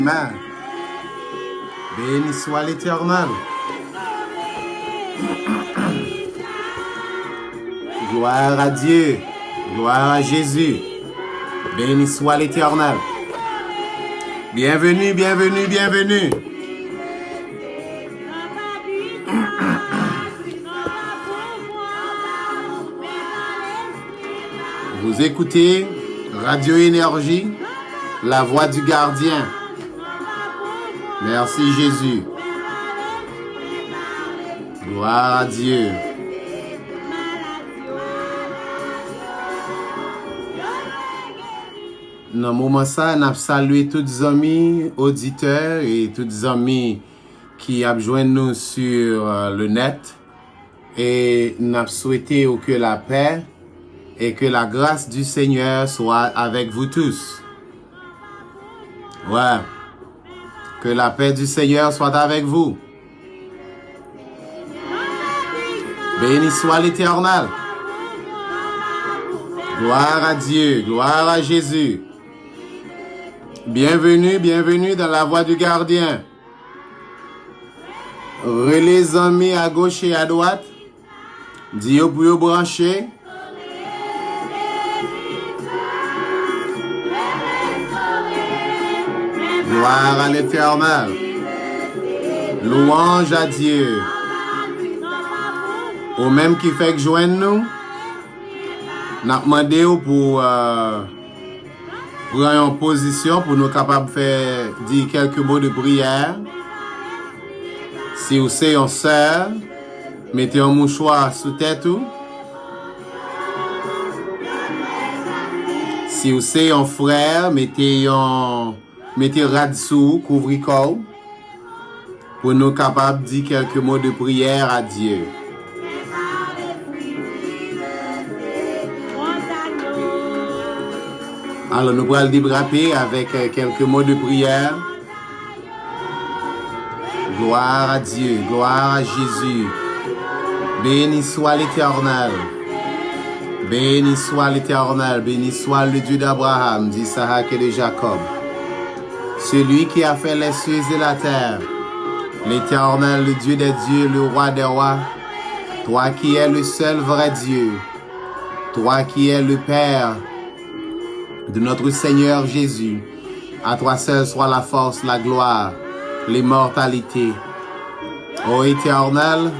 Amen. Béni soit l'Éternel. Gloire à Dieu. Gloire à Jésus. Béni soit l'Éternel. Bienvenue, bienvenue, bienvenue. Vous écoutez Radio Énergie, la voix du gardien. Merci Jésus. Gloire à Dieu. Dans le moment ça, nous saluons tous les amis auditeurs et tous les amis qui joignent nous sur le net. Et nous souhaitons que la paix et que la grâce du Seigneur soit avec vous tous. Ouais. Que la paix du Seigneur soit avec vous. Béni soit l'Éternel. Gloire à Dieu, gloire à Jésus. Bienvenue, bienvenue dans la voie du gardien. Les amis à gauche et à droite. Dieu pour vous brancher. Gloire à l'Éternel. Louange à Dieu. Au même qui fait que joindre nous, nous demandé pour prendre en position pour nous capables de faire dire quelques mots de prière. Si vous êtes en sœur, mettez un mouchoir sous tête. Si vous êtes un frère, mettez radisou, couvrez-corps, pour nous capables de dire quelques mots de prière à Dieu. Alors nous allons débrapper avec quelques mots de prière. Gloire à Dieu, gloire à Jésus. Béni soit l'Éternel. Béni soit l'Éternel, béni soit le Dieu d'Abraham, d'Isaac et de Jacob. Celui qui a fait les cieux et la terre, l'Éternel, le Dieu des dieux, le roi des rois, toi qui es le seul vrai Dieu, toi qui es le Père de notre Seigneur Jésus, à toi seul soit la force, la gloire, l'immortalité. Ô Éternel,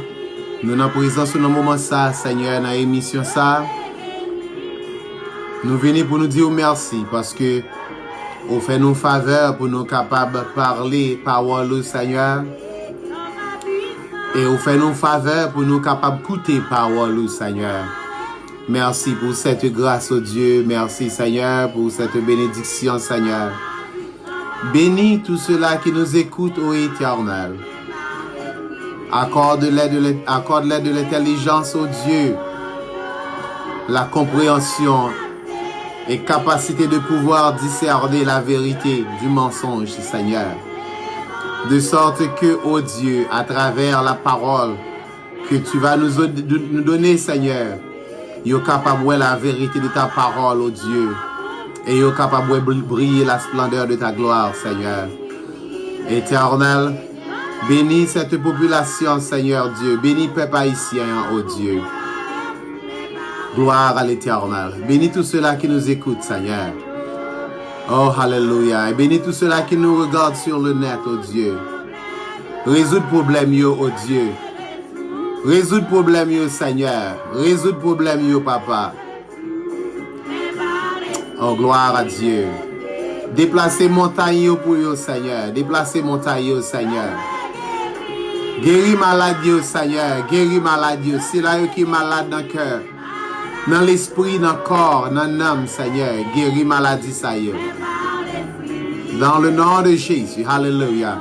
nous nous présentons sur le moment ça, Seigneur, dans l'émission ça. Nous venons pour nous dire merci parce que vous faites nous faveur pour nous capables de parler parole au Seigneur. Et vous faites nous faveur pour nous capables d'écouter parole au Seigneur. Merci pour cette grâce, au Dieu. Merci, Seigneur, pour cette bénédiction, Seigneur. Bénis tous ceux-là qui nous écoutent, ô Éternel. Accorde-les de l'intelligence, ô Dieu, la compréhension et capacité de pouvoir discerner la vérité du mensonge, Seigneur. De sorte que, ô Dieu, à travers la parole que tu vas nous donner, Seigneur, nous sommes capables de voir la vérité de ta parole, ô Dieu. Et nous sommes capables de briller la splendeur de ta gloire, Seigneur. Éternel, bénis cette population, Seigneur Dieu. Bénis le peuple haïtien, ô Dieu. Gloire à l'Éternel. Bénis tous ceux-là qui nous écoutent, Seigneur. Oh, alléluia. Et bénis tous ceux-là qui nous regardent sur le net, ô Dieu. Résous le problème, ô Dieu. Résous le problème, Seigneur. Résous le problème, Papa. Oh, gloire à Dieu. Déplacez montagne pour vous, Seigneur. Déplacez montagne, Seigneur. Guéris maladie, Seigneur. Guéris maladie. C'est là qui est malade dans le cœur. Dans l'esprit, dans le corps, dans l'âme, Seigneur. Guéris maladie, ça y est. Dans le nom de Jésus. Alléluia.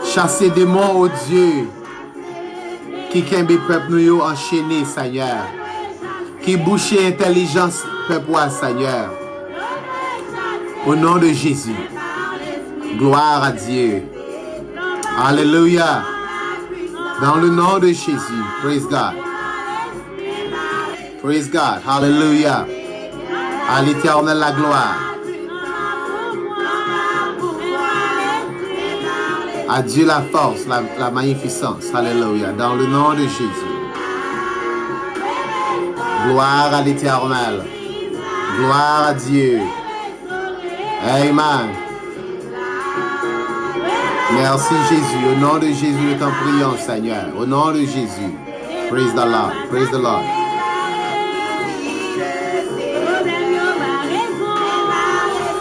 Chassez démons, ô Dieu. Qui kembe peuple nous enchaîné, Seigneur. Qui bouche intelligence peuple, Seigneur. Au nom de Jésus. Gloire à Dieu. Alléluia. Dans le nom de Jésus. Praise God. Praise God. Hallelujah. À l'Éternel la gloire. À Dieu la force, la magnificence. Alléluia. Dans le nom de Jésus. Gloire à l'Éternel. Gloire à Dieu. Amen. Merci Jésus. Au nom de Jésus, nous t'en prions, Seigneur. Au nom de Jésus. Praise the Lord. Praise the Lord.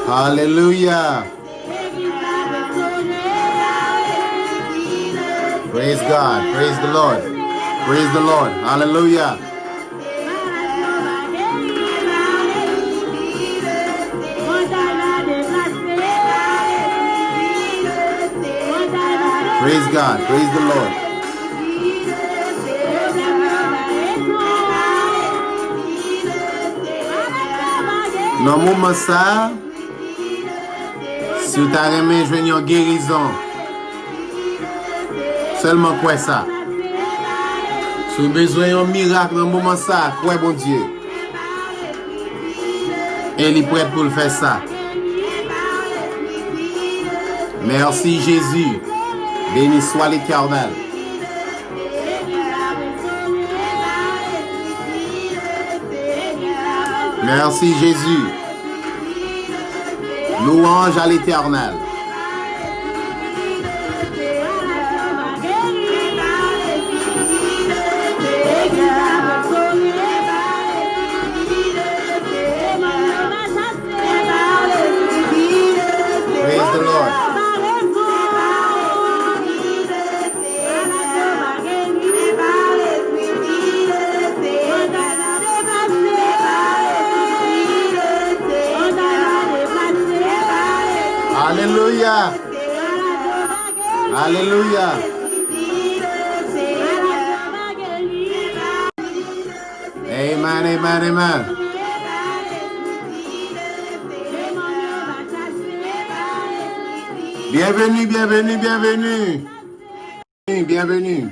Hallelujah. Praise God. Praise the Lord. Praise the Lord. Hallelujah. Praise God. Praise the Lord. Dans le moment ça, si vous avez aimé joindre une guérison, seulement quoi ça? Si vous avez besoin d'un miracle dans le moment ça, quoi bon Dieu? Et il est prêt pour le faire ça. Merci Jésus. Béni soit l'Éternel. Merci Jésus. Louange à l'Éternel. Praise the Lord. Alléluia. Alléluia. Amen, amen, amen. Bienvenue, bienvenue, bienvenue. Bienvenue.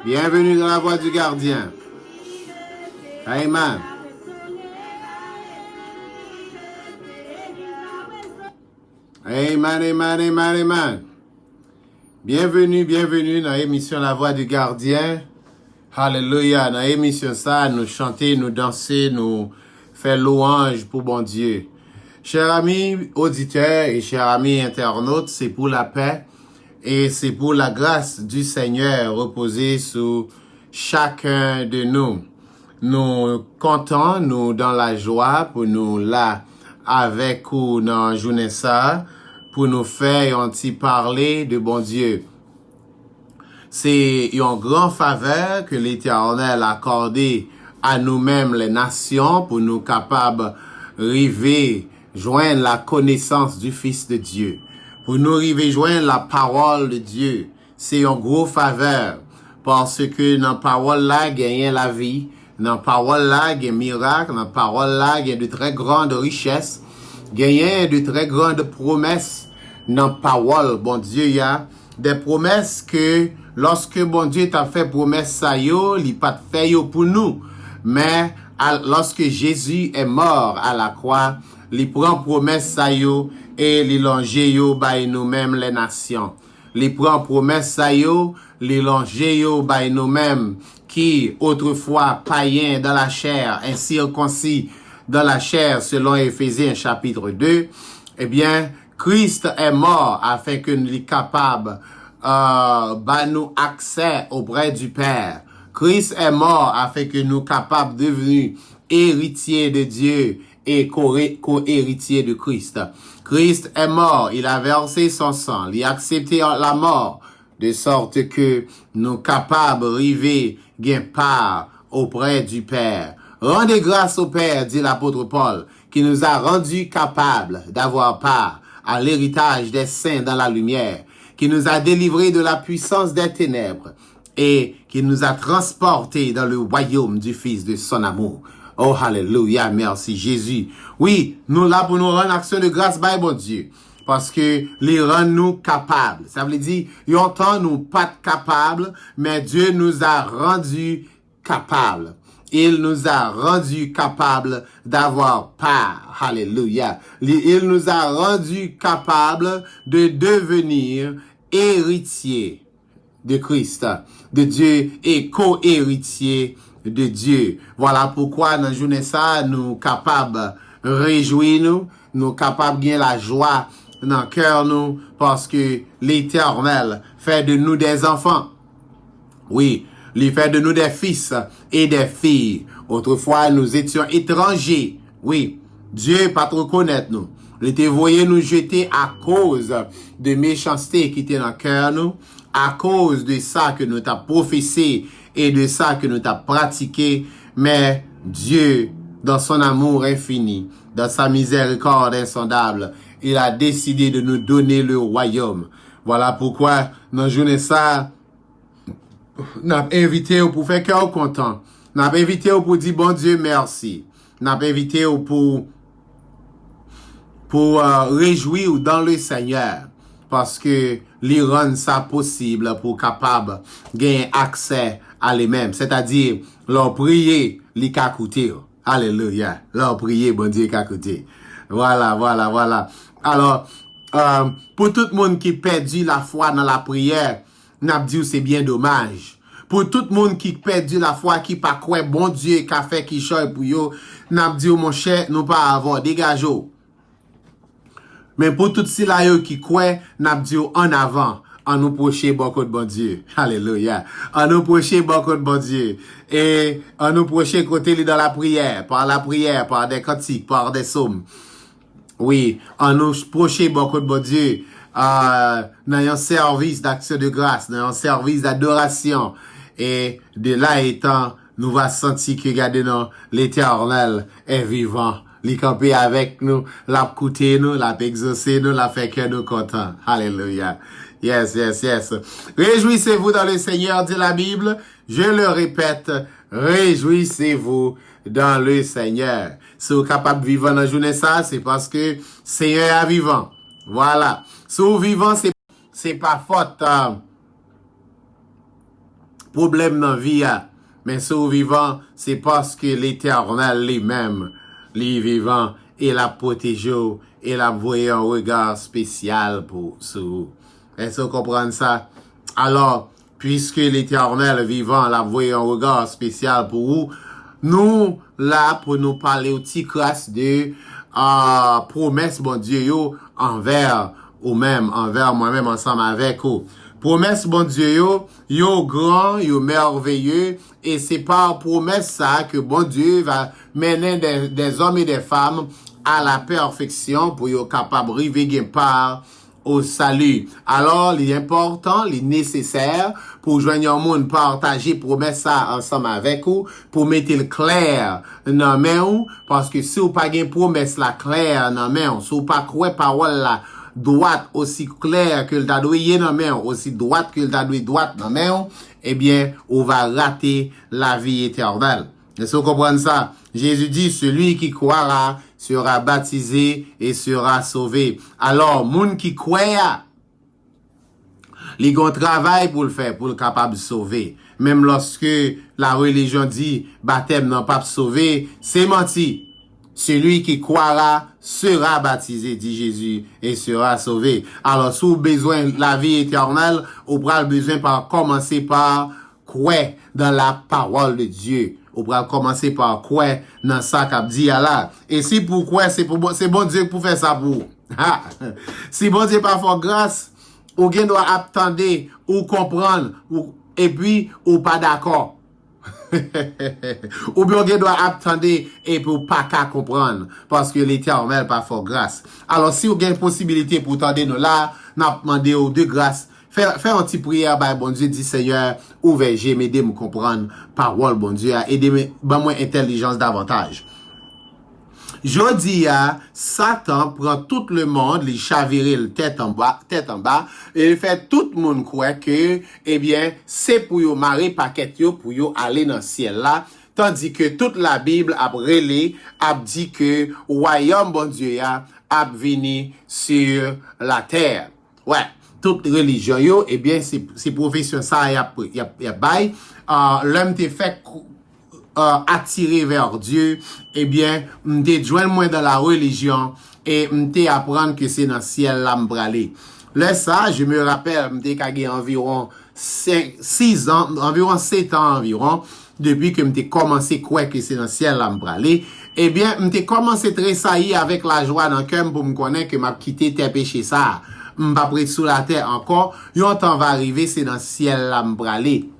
Bienvenue dans la voix du gardien. Amen. Amen, amen, amen, amen. Bienvenue, bienvenue dans l'émission La Voix du Gardien. Alléluia. Dans l'émission ça, nous chanter, nous danser, nous faire louange pour bon Dieu. Chers amis auditeurs et chers amis internautes, c'est pour la paix et c'est pour la grâce du Seigneur reposer sur chacun de nous. Nous comptons, nous dans la joie pour nous là avec ou dans la journée ça, pour nous faire un petit parler de bon Dieu. C'est une grande faveur que l'Éternel a accordé à nous-mêmes les nations pour nous capables d'arriver joindre la connaissance du Fils de Dieu. Pour nous arriver joindre la parole de Dieu. C'est une grosse faveur parce que dans la parole là, il y a la vie. Dans la parole là, il y a un miracle. Dans la parole là, il y a de très grandes richesses. Il y a de très grandes promesses dans la parole. Bon Dieu, il y a des promesses que lorsque bon Dieu t'a fait promesse ça yo, il pas fait yo pour nous. Mais lorsque Jésus est mort à la croix, il prend promesse ça yo et il longe yo by nous-mêmes les nations. Il prend promesse ça yo, il longe yo by nous-mêmes qui autrefois païens dans la chair, incirconcis dans la chair selon Éphésiens chapitre 2, eh bien, Christ est mort afin que nous soyons capables nous accès auprès du Père. Christ est mort afin que nous soyons capables de devenir héritiers de Dieu et co-héritiers de Christ. Christ est mort, il a versé son sang, il a accepté la mort, de sorte que nous sommes capables d'arriver gain part auprès du Père. Rendez grâce au Père, dit l'apôtre Paul, qui nous a rendus capables d'avoir part à l'héritage des saints dans la lumière, qui nous a délivrés de la puissance des ténèbres et qui nous a transportés dans le royaume du Fils de son amour. Oh, hallelujah, merci Jésus. Oui, nous là pour nous rendre action de grâce, by bon Dieu. Parce que les rend nous capables. Ça veut dire, longtemps nous pas capables, mais Dieu nous a rendus capables. Il nous a rendus capables d'avoir part. Alléluia. Il nous a rendus capables de devenir héritiers de Christ, de Dieu et co-héritiers de Dieu. Voilà pourquoi dans la journée ça, nous capables de réjouir nous capables de gagner la joie dans le cœur nous, parce que l'Éternel fait de nous des enfants. Oui, il fait de nous des fils et des filles. Autrefois, nous étions étrangers. Oui, Dieu pas trop connaître nous. Il était voyé nous jeter à cause de méchanceté qui était dans le cœur nous, à cause de ça que nous t'as professé et de ça que nous t'as pratiqué. Mais Dieu, dans son amour infini, dans sa miséricorde insondable, il a décidé de nous donner le royaume. Voilà pourquoi, dans journée ça, n'a invité pour faire cœur content. N'a invité pour dire bon Dieu merci. N'a invité pour réjouir dans le Seigneur, parce que lui rend ça possible pour capable gagner accès à lui-même, c'est-à-dire leur prier li ka coûter. Alléluia. Leur prier bon Dieu ka coûter. Voilà. Alors pour tout le monde qui perdu la foi dans la prière, n'a dit c'est bien dommage. Pour tout le monde qui perdu la foi, qui pas quoi bon Dieu qu'a fait qui choy pour yo, n'a dit mon cher, nous pas avoir dégageau. Mais pour tout si là yo qui quoi, n'a dit en avant, en nous procher beaucoup de bon Dieu. Alléluia. En nous procher beaucoup de bon Dieu. Et en nous procher côté dans la prière, par des cantiques, par des psaumes. Oui, en nous procher beaucoup de bon Dieu. Dans un service d'action de grâce, dans un service d'adoration. Et de là étant, nous va sentir que, regardez-nous, l'Éternel est vivant. Il campé avec nous, l'a coûté nous, l'a exaucé nous, l'a fait que nous contents. Alléluia. Yes. Réjouissez-vous dans le Seigneur, dit la Bible. Je le répète, réjouissez-vous dans le Seigneur. Si vous êtes capable de vivre dans la journée ça, c'est parce que Seigneur est vivant. Voilà. Si vous vivant, c'est pas faute, problème dans la vie, mais si vous vivant, c'est parce que l'Éternel lui-même, lui vivant, et l'a protégé, et l'a envoyé un regard spécial pour vous. Est-ce que vous comprenez ça? Alors, puisque l'Éternel vivant l'a envoyé un regard spécial pour vous, nous, là, pour nous parler au petit classe de promesse, bon Dieu, yo, envers ou même, envers moi-même, ensemble avec vous. Promesse, bon Dieu, yo grand, yo merveilleux, et c'est par promesse ça que bon Dieu va mener des hommes et des femmes à la perfection pour yo capable river part au salut. Alors, l'important, les nécessaire pour joindre un monde, partager, promesse ça ensemble avec vous, pour mettre le clair dans main, parce que si vous pas une promesse la claire dans main, si vous pas croire parole la droite aussi claire que le dadouille dans main, aussi droite que le dadouille droite dans main, eh bien, on va rater la vie éternelle. Est-ce que vous comprenez ça? Jésus dit, celui qui croira sera baptisé et sera sauvé. Alors, moun qui croit, il y a un travail pour le faire, pour le capable de sauver. Même lorsque la religion dit, baptême n'a pas sauvé, c'est menti. Celui qui croira sera baptisé, dit Jésus, et sera sauvé. Alors, si vous avez besoin de la vie éternelle, vous avez besoin de commencer par croire dans la parole de Dieu. Vous pouvez commencer par croire dans ça qu'a dit Allah. Et si pourquoi c'est bon Dieu pour faire ça pour vous. Si bon Dieu pas faire grâce, ou bien doit attendre ou comprendre et puis ou pas d'accord. Ou bien on doit attendre et pour pas qu'à comprendre parce que l'Éternel pas faire grâce. Alors si vous avez une possibilité pour tendre nous là, n'a demandé aux de grâce. Faire un petit prière, bah, bon Dieu, dit Seigneur, ouvert, j'ai m'aider me comprendre, parole, bon Dieu, aider moi intelligence davantage. Jodi, Satan prend tout le monde, les chavirer le tête en bas, et il fait tout le monde croire que, eh bien, c'est pour yo marrer paquet yo, pour yo aller dans le ciel là, tandis que toute la Bible a relé, a dit que, royaume, bon Dieu, a venu sur la terre. Ouais. Toute religion yo, eh bien, c'est profession ça, y a bail, l'homme te fait attiré vers Dieu, eh bien, m'te joindre moi dans la religion et m'te apprendre que c'est dans le ciel là m'bralé. Là ça, je me rappelle, m'te kagé environ 6 ans, environ 7 ans environ, depuis que m'te commencé quoi que c'est dans le ciel là m'bralé. Eh bien, m'te commencé tressaillir avec la joie dans le cœur pour me connaître que m'a quitté tes péchés ça. M'pas près sous la terre encore, yon temps va arriver, c'est dans le ciel là m'bralé.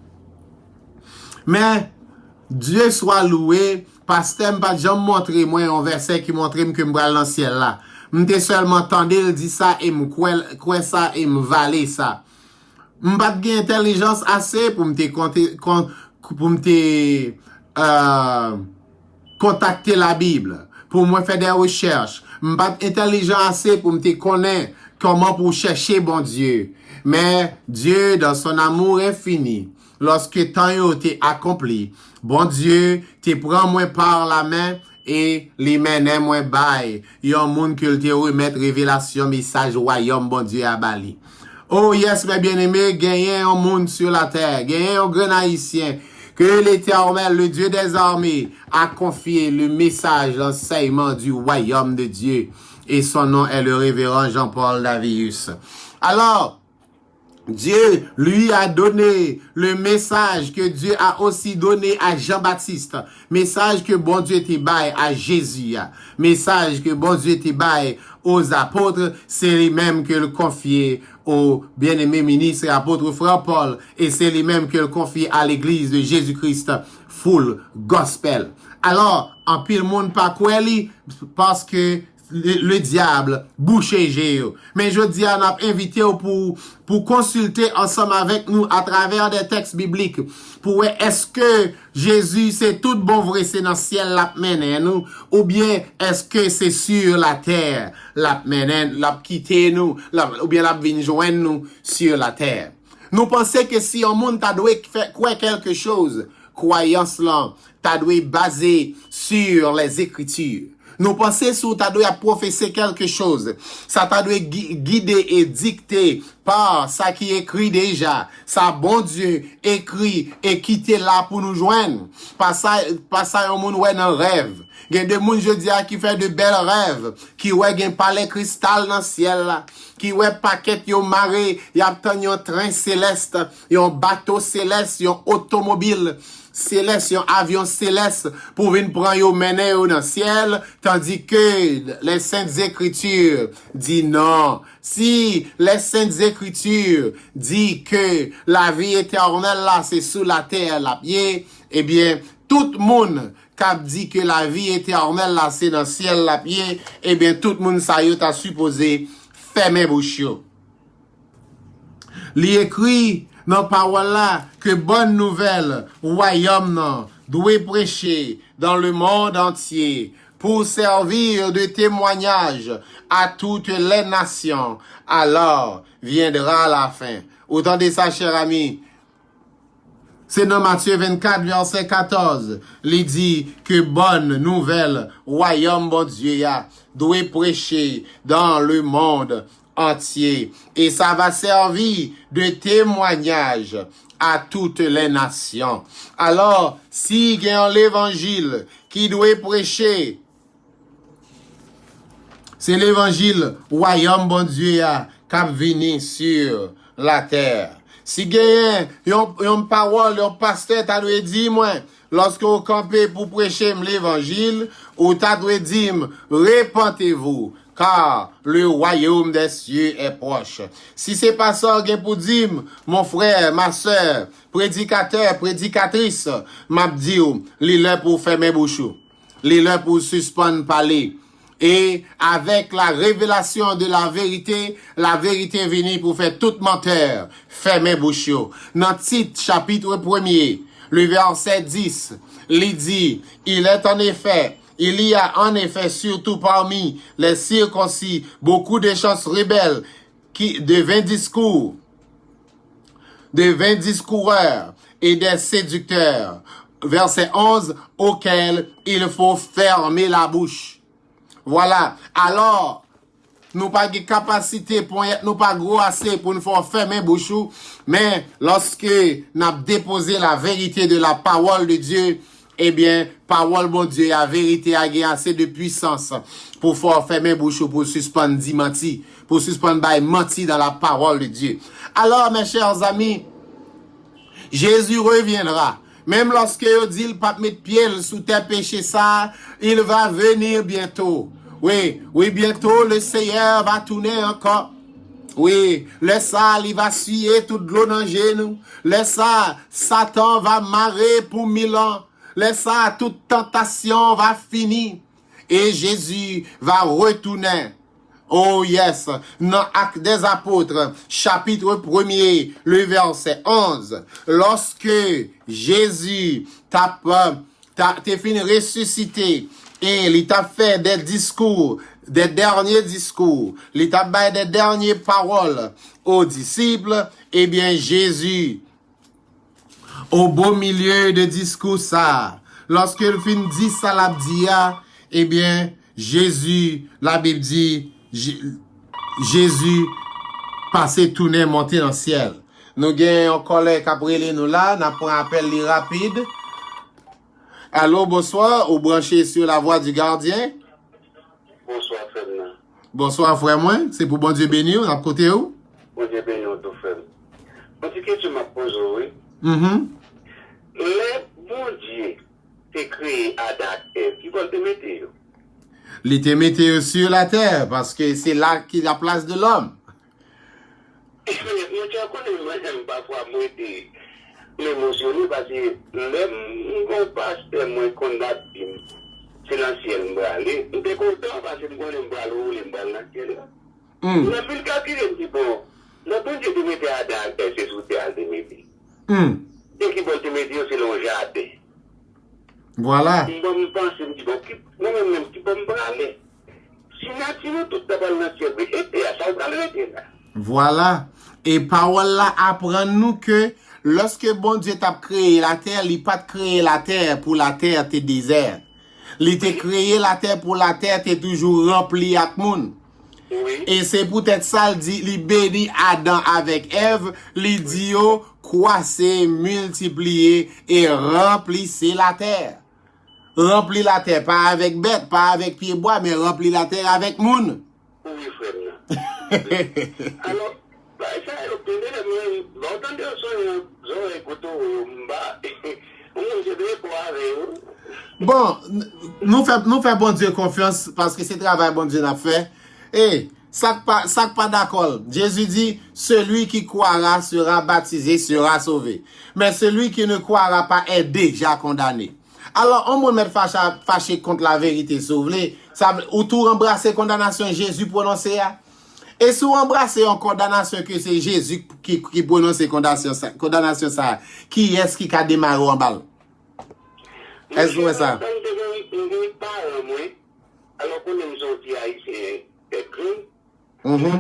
Mais Dieu soit loué, pasteur m'a jamais montré moi un verset qui montre que m'bral dans le ciel là. M'te seulement entendu il dit ça et m'croire ça et m'valer ça. M'pas de intelligence assez pour m'te contacter la Bible, pour moi faire des recherches. M'pas intelligent assez pour m'te connaître comment pour chercher bon Dieu. Mais Dieu dans son amour infini, lorsque tant yo t'est accompli, bon Dieu te prend moi par la main et les mène moi bail. Yon moun que te remettre révélation message royaume bon Dieu à Bali. Oh yes mes bien-aimés, gagner un monde sur la terre, gagner un grand haïtien que l'Éternel, le Dieu des armées, a confié le message, l'enseignement du royaume de Dieu. Et son nom est le révérend Jean-Paul Davius. Alors, Dieu lui a donné le message que Dieu a aussi donné à Jean-Baptiste. Message que bon Dieu te baille à Jésus. Message que bon Dieu te baille aux apôtres. C'est lui-même que le confié au bien-aimé ministre et apôtre frère Paul. Et c'est lui-même que le confié à l'église de Jésus-Christ full gospel. Alors, en pile monde pas quoi li parce que le diable boucher géo. Mais je dis à nous invité pour consulter ensemble avec nous à travers des textes bibliques pour est-ce que Jésus c'est tout bon vrai c'est dans le ciel la mène nous ou bien est-ce que c'est sur la terre la mène la quitter nous ou bien la venir joindre nous sur la terre. Nous pensons que si un monde t'a doué faire quoi quelque chose, croyance là t'a doué basé sur les écritures. Nous pensons sur ta doit professer quelque chose. Ça t'a doit guider et dicter par ça qui écrit déjà. Ça bon Dieu écrit et quitter là pour nous joindre. Pas ça un monde ouais dans rêve. Il y a des monde je dis qui fait de belles rêves, qui ouais gen palais cristal dans ciel là, qui ouais paquet yo maré, y a un train céleste, un bateau céleste, un automobile céleste, un avion céleste pour venir prendre yo mener yo dans le ciel, tandis que les saintes écritures dit non. Si les saintes écritures dit que la vie éternelle là c'est sous la terre la pied, eh bien tout le monde qui dit que la vie éternelle là c'est dans le ciel la pied, eh bien tout le monde ça y t'a supposé fermer bouche yo. Li écrit dans parole là que bonne nouvelle royaume non doit prêcher dans le monde entier pour servir de témoignage à toutes les nations. Alors viendra la fin. Autant de ça, cher ami. C'est dans Matthieu 24, verset 14. Il dit que bonne nouvelle royaume bon Dieu doit prêcher dans le monde entier. Et ça va servir de témoignage à toutes les nations. Alors, si il y a l'évangile qui doit prêcher, c'est l'évangile royaume bon Dieu qui venu sur la terre. Si il y a une parole, un pasteur t'a doit dire moi, lorsque vous campez pour prêcher l'évangile, ou t'a doit dire repentez-vous, car le royaume des cieux est proche. Si c'est pas ça pour dire, mon frère, ma soeur, prédicateur, prédicatrice, m'a dit, l'heure pour fermer bouche, l'heure pour suspendre parler. Et avec la révélation de la vérité venue pour faire tout menteur, fermer bouche. Dans le titre chapitre 1er, le verset 10, il dit, il y a en effet surtout parmi les circoncis beaucoup de choses rebelles de vains discoureurs et des séducteurs. Verset 11, auquel il faut fermer la bouche. Voilà. Alors, nous pas de capacité pour nous pas gros assez pour nous faire fermer bouche, mais lorsque nous avons déposé la vérité de la parole de Dieu eh bien, parole bon Dieu, la vérité a gagné assez de puissance pour faire fermer bouche pour suspendre dit menti, pour suspendre by menti dans la parole de Dieu. Alors, mes chers amis, Jésus reviendra. Même lorsque il dit le pape mettre pied sous tes péchés ça, il va venir bientôt. Oui, bientôt le Seigneur va tourner encore. Oui, le sale, il va suyer toute l'eau dans le genou. Le sale, Satan va marrer pour 1000 ans. Le sale, toute tentation va finir. Et Jésus va retourner. Oh yes, dans Actes des Apôtres, chapitre 1er, le verset 11. Lorsque Jésus t'a fini ressuscité et il t'a fait des discours, des derniers discours, il t'a fait des dernières paroles aux disciples, eh bien Jésus, au beau milieu de discours ça, lorsque il finit dit ça la dit, eh bien Jésus, la Bible dit, Jésus passé tourner monter dans le ciel. Nous avons un collègue qui a pris nous là, nous pris un appel rapide. Allô, bonsoir, ou branchez sur la voix du gardien. Bonsoir, Fernand. Bonsoir, frère moi. C'est pour bon Dieu béni, on a côté où? Bon Dieu béni, tout frère. Parce que tu m'as posé, oui. Le bon Dieu t'es créé à date, qui va te mettre. Il te mettait sur la terre, parce que c'est là qu'il y a la place de l'homme. Je connais parfois l'émotionné parce que mon pasteur moi condamné c'est l'ancien bralé il est content parce que moi le bralou le bralé la ville calculer un petit peu la bonne Dieu te mettait à dans c'est sous terre de mettre et qui va te mettre c'est le jardin voilà moi me pense un petit peu moi même petit peu me bralé si nature tout d'abord dans ciel et ça va le là. Voilà. Et parole là apprend nous que lorsque bon Dieu t'a créé la terre, il pas créé la terre pour la terre t'es désert. Il t'a créé la terre pour la terre t'es toujours rempli avec monde. Oui. Et c'est peut-être ça il dit il bénit Adam avec Ève, il dit yo croissez, multipliez et remplissez la terre. Remplis la terre pas avec bête, pas avec pied bois, mais remplis la terre avec monde. Oui, frère. Alors, ça a obtenu le longtemps de son écoute bon, nous fait bon Dieu confiance parce que c'est travail bon Dieu n'a fait. Et ça pas d'accord. Jésus dit celui qui croira sera baptisé, sera sauvé. Mais celui qui ne croira pas est déjà condamné. Alors, on peut mettre fâché contre la vérité sauvée, ça autour embrasser condamnation Jésus prononcé. Et si vous embrassez en condamnation que c'est Jésus qui prononce condamnation ça, qui est-ce qui a démarré en balle? Est-ce que c'est ça? Alors qu'on est sorti haïtien, c'est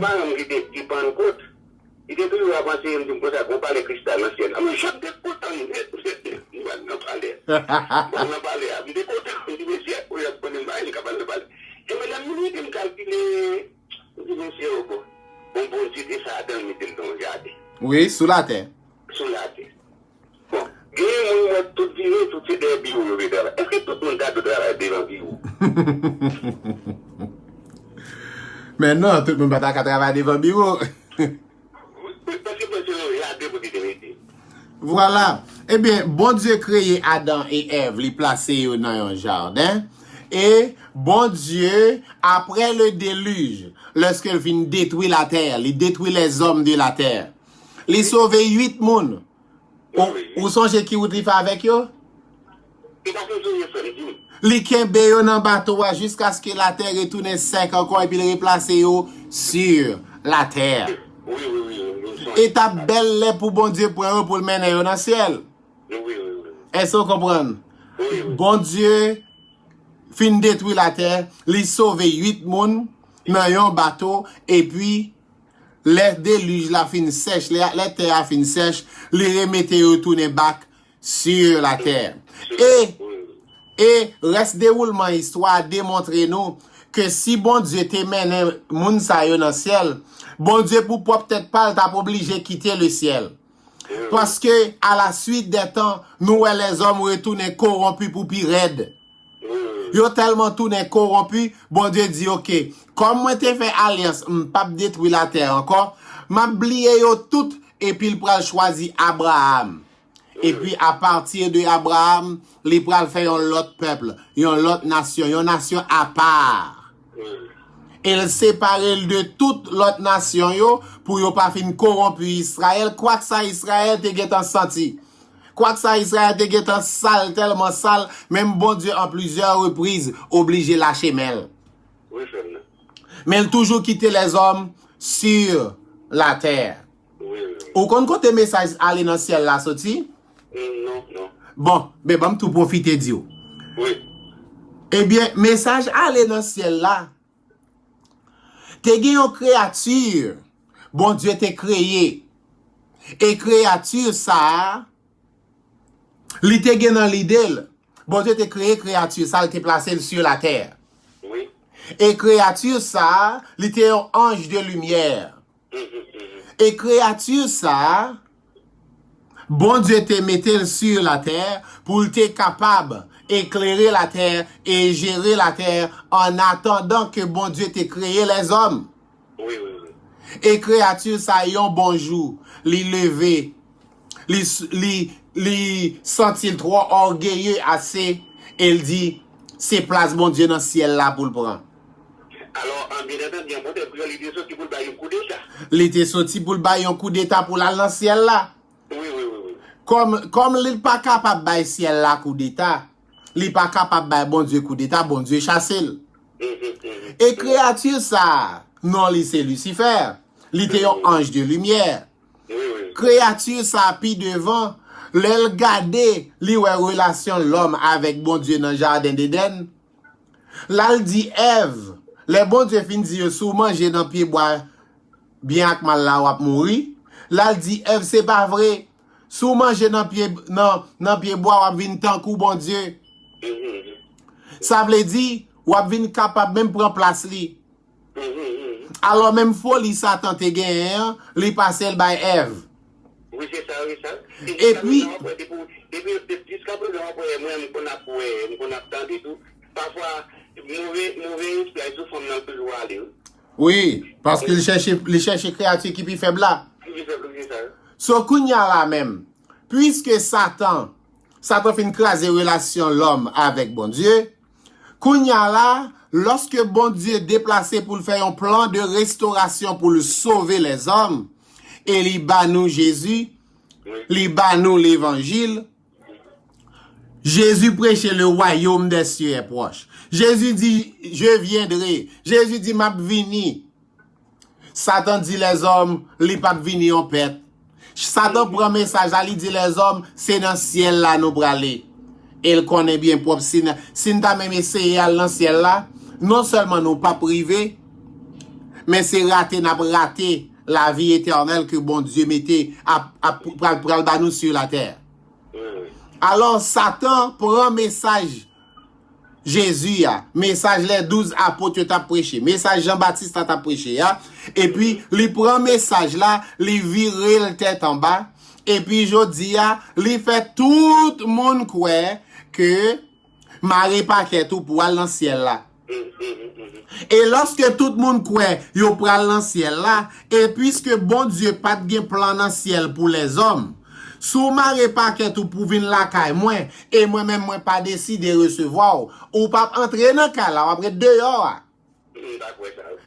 parents qui étaient Pentecôte. Il était toujours avancé, il me dit que ça compare les cristal anciens. Mais chaque décote, on va parler. On va parler. Il dit, il dit, monsieur, il a pas de capable de parler. Et madame, il me calculer. On peut dire ça dans le jardin. Oui, sous la terre. Sous la terre. Bon, il y a tout viré, tout c'est des bureaux. Est-ce que tout le monde a de travailler devant le bureau? Mais non, tout le monde n'a pas travailler devant le bureau. Voilà. Eh bien, bon Dieu créé Adam et Ève, les placé dans un jardin. Et bon Dieu, après le déluge, lorsqu'il vient détruire la terre, il détruit les hommes de la terre. Il sauve 8 personnes. Ou songez qui vous fait avec eux? Il kembe yo dans bateau jusqu'à ce que la terre retourne sec encore et puis il replace yo sur la terre. Et ta belle pour bon Dieu pour le mener dans le ciel. Est-ce que vous comprenez? Bon Dieu fin détruire la terre, li sauve 8 moun dans un bateau et puis les déluge la fin sèche, les terre fin sèche, li remette retourner back sur la terre. Et reste déroulement histoire démontrer nous que si bon Dieu te mène moun sa yo dans le ciel, bon Dieu pour peut-être pas t'a obligé quitter le ciel. Parce que à la suite des temps, nous les hommes retournent corrompus pour plus raide. Yo tellement tourné corrompus, bon Dieu dit OK, comme moi t'ai fait alliance, pas détruire la terre encore, m'a oublié yo tout et puis il pral choisir Abraham. Et puis à partir de Abraham, il pral faire un autre peuple, une autre nation, une nation à part. Il sépare de toute l'autre nation yo pour yo pas fin corrompu Israël, quoi que ça Israël te get en senti. Quoi que ça Israël te get en sale, tellement sale, même bon Dieu en plusieurs reprises obligé lâcher Mel. Oui, mais il toujours quitter les hommes sur la terre. Oui. Ou kon côté message aller dans ciel là sorti? Non. Bon, ben bon tout profiter Dieu. Oui. Eh bien, message aller dans ciel là. Te gen une créature. Bon Dieu t'a créé. Et créature ça, li te gen dans l'idée. Bon Dieu t'a créé créature ça, il t'a placé sur la terre. Oui. Et créature ça, li te un ange de lumière. Et créature ça, bon Dieu te mette sur la terre pour te capable éclairer la terre et gérer la terre en attendant que bon Dieu te créé les hommes. Oui. Et créature ça yon bonjour, li levé, li sentit trop orgueilleux assez, elle dit c'est place bon Dieu dans le ciel là pour le prendre. Alors, en bien entendu, bon Dieu, il était sorti pour le bailler un coup d'état. Il était sorti pour le bailler un coup d'état pour aller dans le ciel là. Oui. Comme il n'est pas capable de bailler le ciel là coup d'état, il n'est pas capable de bailler bon Dieu coup d'état, bon Dieu chasse. Et créature ça, non, c'est Lucifer. Il était un ange de lumière. Oui. Créature ça, puis devant, l'elle gardé, li ouais relation l'homme avec bon Dieu dans le jardin d'Éden. Là, il dit Ève, les bon Dieu fin dit sous manger dans pied bois, bien que mal là ou mourir. Là, il dit Ève, c'est pas vrai. Sous manger dans pied bois, ou vin tant coup bon Dieu. Ça veut dire, ou vin capable même prendre place li. Alors même folie Satan te gagne, li passe le by Ève. Oui, c'est ça. Et puis, jusqu'à présent, moi, on a tendu tout. Parfois, mauvais inspiration font dans le toujours aller. oui, parce qu'il cherche créature qui est faible là. So kounya là même, puisque Satan fait craser relation l'homme avec bon Dieu, kounya là, lorsque bon Dieu est déplacé pour faire un plan de restauration pour le sauver les hommes, et il bat nous Jésus, il bat nous l'évangile, Jésus prêchait le royaume des cieux est proche. Jésus dit, je viendrai. Jésus dit, m'a vini. Satan dit les hommes, li pas vini en pète. Satan prend message, il dit les hommes, c'est dans le ciel là nous braler. Il connaît bien propre si nous t'a même essayé à dans le ciel là, non seulement nous pas privés, mais c'est raté, n'a raté la vie éternelle que bon Dieu mettait à nous sur la terre. Alors Satan prend message Jésus message les 12 apôtres t'a prêché, message Jean-Baptiste t'a prêché et puis il prend message là, il vire le tête en bas et puis jodi il fait tout le monde croire que Marie paquet tout pour aller dans le ciel là. Et lorsque tout le monde croit yo pour aller dans le ciel là, et puisque bon Dieu pas de plan dans le ciel pour les hommes, sous maré paquet ou pour venir la caille moi et moi-même moi pas décidé de recevoir ou pas entrer dans caille là après 2 heures.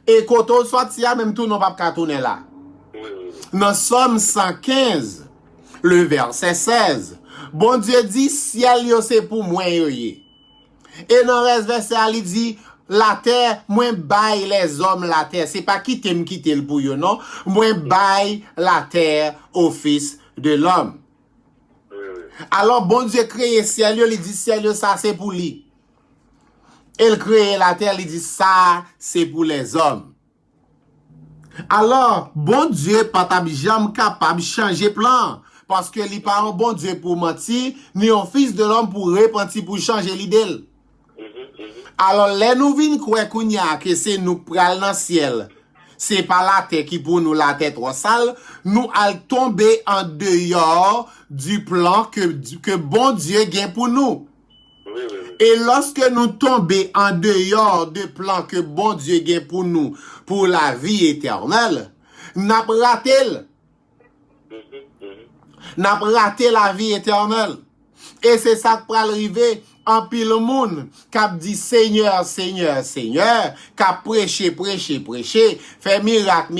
Et quand on sorti même tout non pas tourner là. Dans Somme 115 le verset 16. Bon Dieu dit ciel yo c'est pour moi Et dans reste verset il dit la terre, moi baille les hommes la terre. C'est pas quitter le pour yo non. Moi baille la terre au fils de l'homme. Alors bon Dieu crée ciel, il dit ciel ça c'est pour lui. Il crée la terre, il dit ça c'est pour les hommes. Alors bon Dieu pas jamais capable changer plan parce que il pas un bon Dieu pour mentir ni un fils de l'homme pour repentir pour changer l'idée. Alors les nous vinn croire kounya que c'est nous pral dans ciel. c'est pas la tête qui pour nous la tête trop sale, nous allons tomber en dehors du plan que bon Dieu gagne pour nous. Et lorsque nous tombons en dehors du plan que bon Dieu gagne pour nous, pour la vie éternelle, n'a raté la vie éternelle. Et c'est ça qui peut arriver en pile monde qui dit Seigneur, Seigneur, Seigneur, qui a prêché, fait miracle.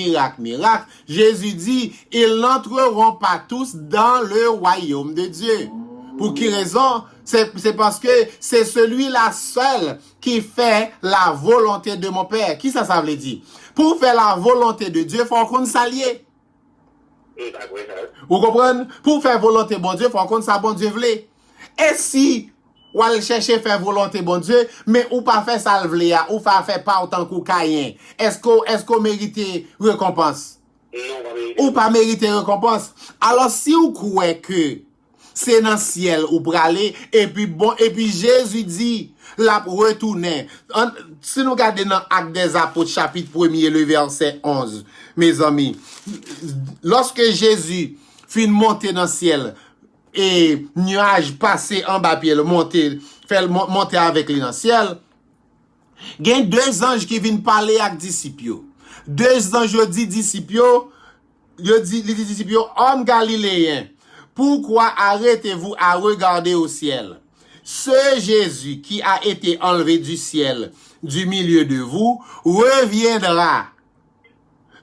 Jésus dit, ils n'entreront pas tous dans le royaume de Dieu. Pour quelle raison? C'est parce que c'est celui-là seul qui fait la volonté de mon Père. Qui ça veut dire? Pour faire la volonté de Dieu, il faut qu'on s'allie. Vous comprenez? Pour faire volonté bon Dieu, il faut qu'on ça bon Dieu voulait. Et si ou aller chercher faire volonté bon Dieu, mais ou pas faire ça le ou pas faire pas autant qu'au Caïn, est-ce qu'on mérite récompense? Ou pas mérite récompense? Alors si vous croyez que c'est dans le ciel ou pour aller, et puis Jésus dit, la retourner. Si nous regardons dans Actes des Apôtres, chapitre 1er, le verset 11, mes amis, lorsque Jésus fit monter dans le ciel, et nuage passé en bas, puis fait monter avec lui dans le ciel, il y a deux anges qui viennent parler avec les disciples. Deux anges disent disciples, hommes galiléens, pourquoi arrêtez-vous à regarder au ciel? Ce Jésus qui a été enlevé du ciel, du milieu de vous, reviendra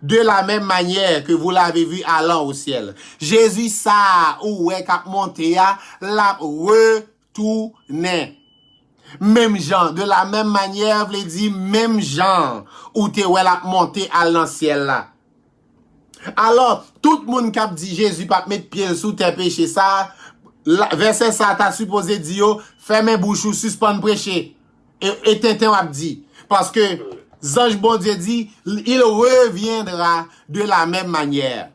de la même manière que vous l'avez vu allant au ciel. Jésus, ça, où est qu'a monté, l'a retourné. Même genre, de la même manière, vous dit même genre, où t'es où l'a monté à l'an ciel là. Alors, tout le monde qui a dit Jésus pas mettre pied sous tes péchés, ça, verset ça, t'as supposé dire, fermez bouche ou suspendre prêcher. Et Tintin a dit, parce que, Zange bon Dieu dit, il reviendra de la même manière.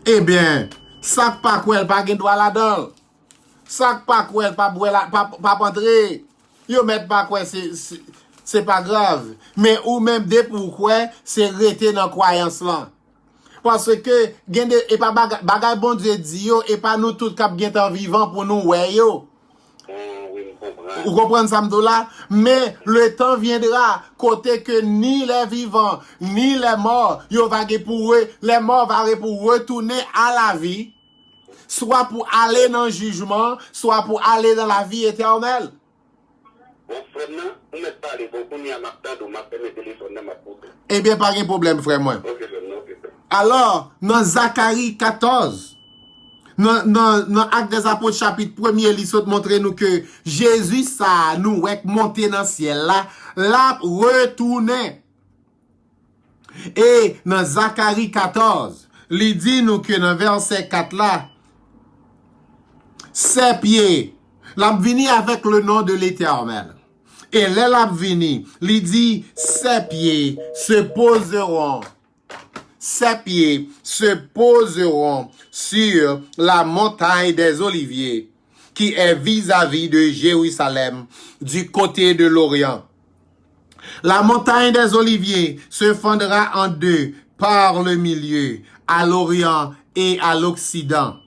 Eh bien, ça pas quoi, pas gen droit là-dedans. Ça pas quoi, pas rentrer. Yo met pas quoi, c'est pas grave. Mais ou même des pourquoi, c'est rester dans croyance là. Parce que, et pas bagay bon Dieu dit yo, et pas nous tous cap gen temps vivant pour nous, ouais yo. Vous comprenez ça, là? Mais le temps viendra, côté que ni les vivants, ni les morts, les morts vont pour retourner à la vie, soit pour aller dans le jugement, soit pour aller dans la vie éternelle. Eh bien, pas de problème, frère, moi. Alors, dans Zacharie 14, dans Actes des Apôtres, chapitre 1er, il saute montrer nous que Jésus, ça, nous, est monté dans le ciel, là, retourné. Et dans Zacharie 14, il dit nous que dans verset 4 là, ses pieds, l'a vini avec le nom de l'Éternel. Et là, l'a vini, il dit, ses pieds se poseront sur la montagne des Oliviers, qui est vis-à-vis de Jérusalem, du côté de l'Orient. La montagne des Oliviers se fondra en deux par le milieu, à l'Orient et à l'Occident.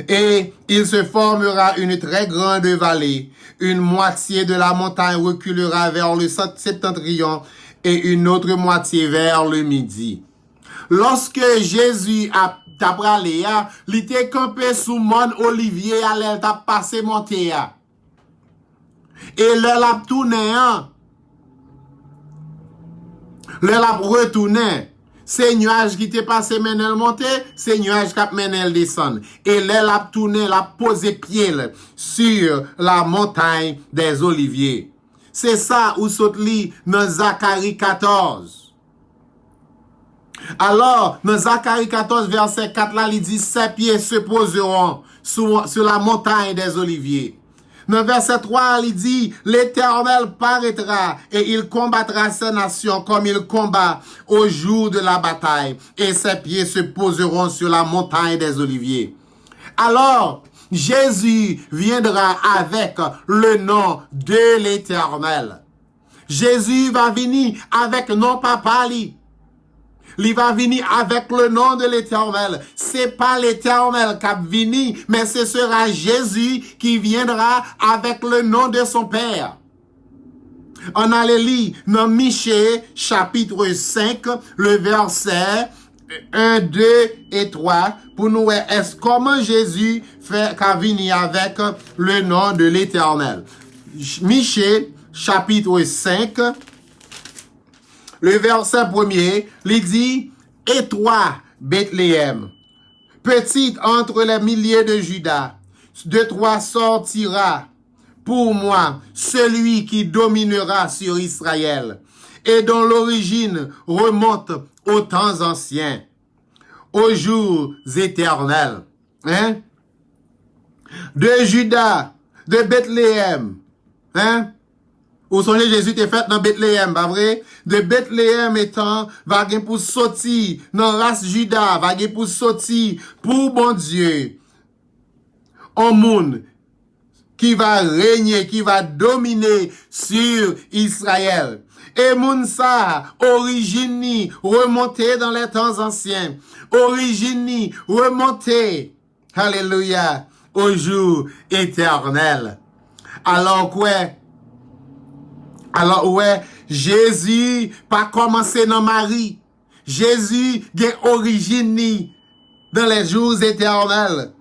Et il se formera une très grande vallée. Une moitié de la montagne reculera vers le septentrion et une autre moitié vers le midi. Lorsque Jésus a parlé, il était campé sous mon olivier, il a passé monté. Et là, l'a tourné, l'a retourné. C'est nuage qui t'est passé menel monter, c'est nuage qui a menel descendre. Et là, l'a tourné, l'a posé pied sur la montagne des Oliviers. C'est ça où saute li dans Zacharie 14. Alors, dans Zacharie 14, verset 4, là, il dit, ses pieds se poseront sur la montagne des Oliviers. Dans verset 3, il dit, l'Éternel paraîtra et il combattra ces nations comme il combat au jour de la bataille. Et ses pieds se poseront sur la montagne des Oliviers. Alors, Jésus viendra avec le nom de l'Éternel. Jésus va venir avec non papa li. Il va venir avec le nom de l'Éternel. C'est pas l'Éternel qui va venir, mais ce sera Jésus qui viendra avec le nom de son Père. On allait lire dans Michée, chapitre 5, le verset 1, 2 et 3, pour nous voir comment Jésus fait qu'à venir avec le nom de l'Éternel. Michée, chapitre 5, le verset 1er, il dit, « Et toi, Bethléem, petite entre les milliers de Juda, de toi sortira pour moi celui qui dominera sur Israël, et dont l'origine remonte aux temps anciens, aux jours éternels. » Hein? De Juda, de Bethléem, hein? Où son Jésus était fait dans Bethléem, pas vrai? De Bethléem étant, va gen pour sortir dans race Juda, va gen pour sortir pour bon Dieu. Un monde qui va régner, qui va dominer sur Israël. Et moun sa, origine ni, remonté dans les temps anciens. Origine ni, remonté, alléluia, au jour éternel. Alors ouais, Jésus pas commencé dans Marie. Jésus gen origine ni dans les jours éternels.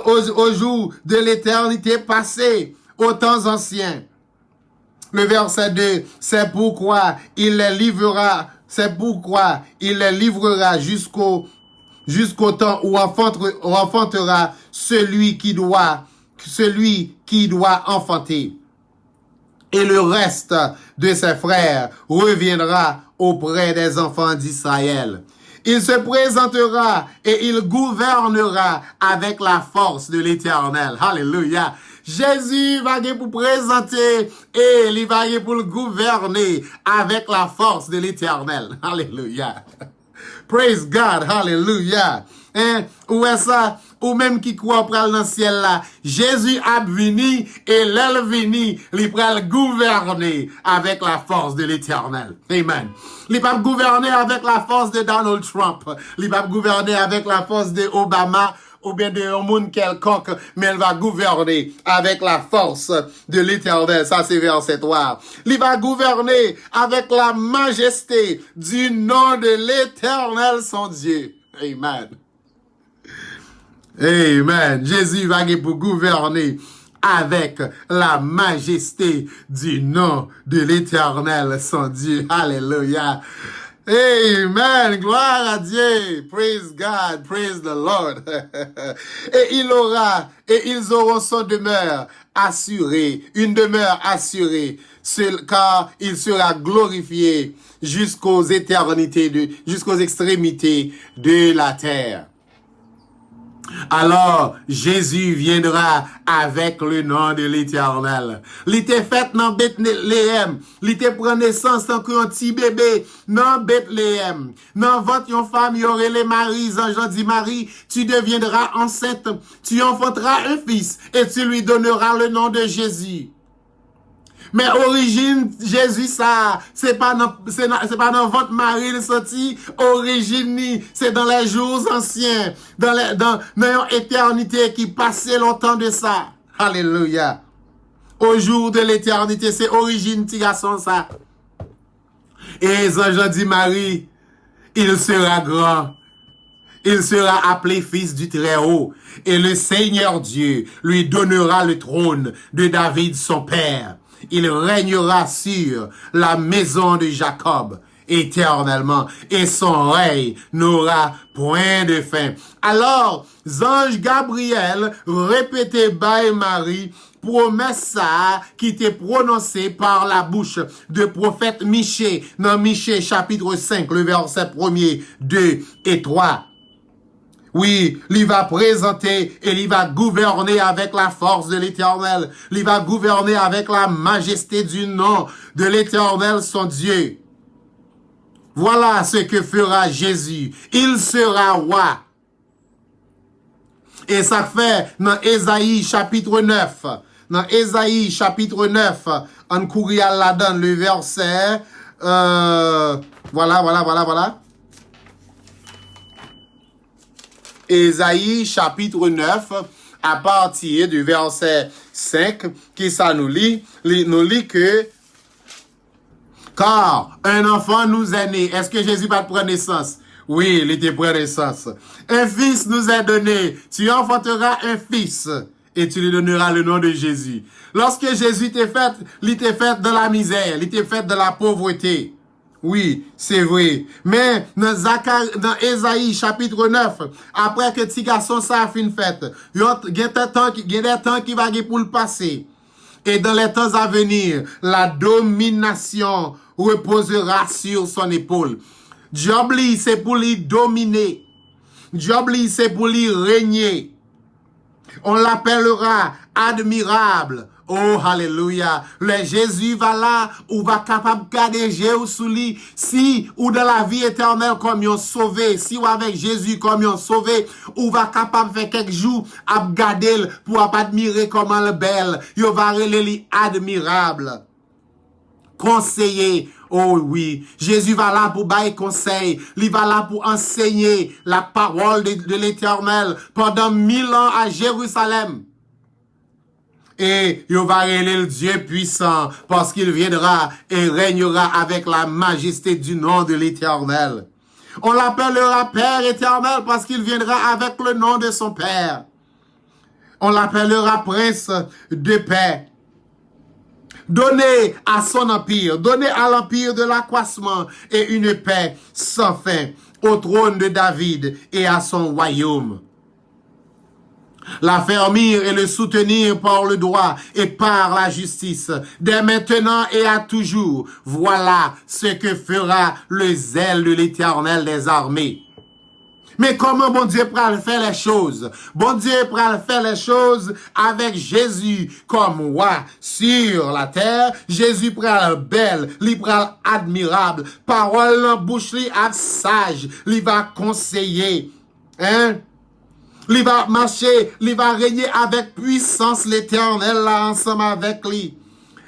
Au jour de l'éternité passée, aux temps anciens. Le verset 2, c'est pourquoi il les livrera jusqu'au temps où enfantera celui qui doit enfanter. Et le reste de ses frères reviendra auprès des enfants d'Israël. Il se présentera et il gouvernera avec la force de l'Éternel. Alléluia. Jésus va pour présenter et il va pour le gouverner avec la force de l'Éternel. Alléluia. Praise God. Hallelujah. Hein? Où est ça? Ou même qui croit pral dans le ciel là. Jésus a venu et l'elle venu, il pral gouverner avec la force de l'Éternel. Amen. Il pas gouverner avec la force de Donald Trump. Il pas gouverner avec la force de Obama ou bien de un monde quelconque, mais elle va gouverner avec la force de l'Éternel. Ça, c'est verset 3. Il va gouverner avec la majesté du nom de l'Éternel, son Dieu. Amen. Amen. Jésus va pour gouverner avec la majesté du nom de l'Éternel, son Dieu. Alléluia. Amen. Gloire à Dieu. Praise God. Praise the Lord. Et ils auront son demeure assurée, une demeure assurée, car il sera glorifié jusqu'aux extrémités de la terre. Alors, Jésus viendra avec le nom de l'Éternel. Il était fait dans Bethléem. Il était pris naissance tant qu'un petit bébé dans Bethléem. Dans votre femme, il y aurait les maris. Jean dit, Marie, tu deviendras enceinte. Tu enfanteras un fils et tu lui donneras le nom de Jésus. Mais origine Jésus ça c'est pas dans votre Marie le sorti origine c'est dans les jours anciens dans une éternité qui passait longtemps de ça. Alléluia. Au jour de l'éternité c'est origine petit garçon ça. Et Jean dit Marie il sera grand. Il sera appelé fils du Très-Haut et le Seigneur Dieu lui donnera le trône de David son père. Il régnera sur la maison de Jacob éternellement et son règne n'aura point de fin. Alors, ange Gabriel répétait by Marie promesse ça qui était prononcée par la bouche de prophète Michée dans Michée chapitre 5 le verset 1er, 2 et 3. Oui, il va présenter et il va gouverner avec la force de l'Éternel. Il va gouverner avec la majesté du nom de l'Éternel, son Dieu. Voilà ce que fera Jésus. Il sera roi. Et ça fait dans Ésaïe chapitre 9. Dans Ésaïe chapitre 9, on courit là-dedans le verset. Voilà. Ésaïe chapitre 9, à partir du verset 5, qui ça nous lit que car un enfant nous est né. Est-ce que Jésus va prendre naissance? Oui, il était prendre naissance. Un fils nous est donné. Tu enfanteras un fils et tu lui donneras le nom de Jésus. Lorsque Jésus t'est fait, il t'est fait de la misère, il t'est fait de la pauvreté. Oui, c'est vrai. Mais dans Ésaïe chapitre 9, après que petit garçon ça a fin fait, il y a des temps qui va pour le passer. Et dans les temps à venir, la domination reposera sur son épaule. Job li, c'est pour lui dominer. Job li, c'est pour lui régner. On l'appellera admirable. Oh, alléluia. Le Jésus va là, ou va capable de garder Jésus sous lui. Si, ou dans la vie éternelle comme yon sauvé, si ou avec Jésus comme yon sauvé, ou va capable de faire quelques jours, à garder pour admirer comment le belle. Yon va relayer admirable. Conseiller. Oh oui, Jésus va là pour bailler conseil. Il va là pour enseigner la parole de l'Éternel pendant 1000 ans à Jérusalem. Et il va révéler le Dieu puissant parce qu'il viendra et régnera avec la majesté du nom de l'Éternel. On l'appellera Père éternel parce qu'il viendra avec le nom de son Père. On l'appellera Prince de paix. Donnez à son empire, donnez à l'empire de l'accroissement et une paix sans fin au trône de David et à son royaume. L'affermir et le soutenir par le droit et par la justice, dès maintenant et à toujours. Voilà ce que fera le zèle de l'Éternel des armées. Mais comment bon Dieu pourra faire les choses? Bon Dieu pourra faire les choses avec Jésus comme roi sur la terre. Jésus pourra belle, il pourra admirable. Parole en bouche, il sage, il va conseiller. Hein? Il va marcher, il va régner avec puissance l'Éternel là ensemble avec lui.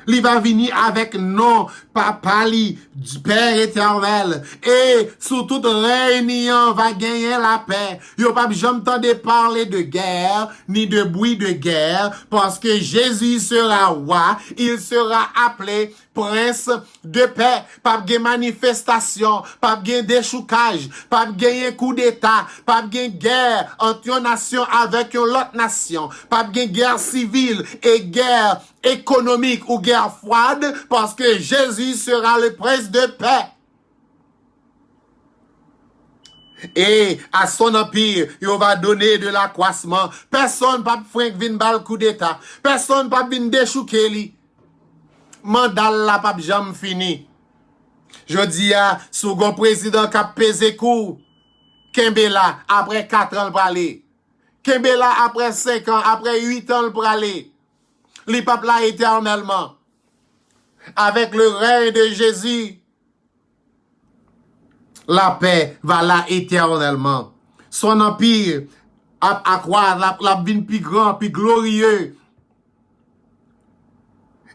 Il va venir avec nom, papa li, du Père éternel. Et sous toute réunion va gagner la paix. Yo pas jamais entendu parler de guerre, ni de bruit de guerre, parce que Jésus sera roi, il sera appelé prince de paix. Pas de manifestation, pas de déchoucage, pas de coup d'état, pas de guerre entre une nation avec une autre nation, pas de guerre civile et guerre économique ou guerre froide, parce que Jésus sera le prince de paix. Et à son empire, il va donner de l'accroissement. Personne ne peut faire vin bal coup d'état. Personne ne peut venir déchouquer li. Mandal la pas jamais fini. Je dis à second président qui a pesé coup. Kembela après 4 ans pour aller. Kembela après 5 ans, après 8 ans pour aller. Les peuples là éternellement. Avec le règne de Jésus, la paix va là éternellement. Son empire à croire la vie plus grand, plus glorieux.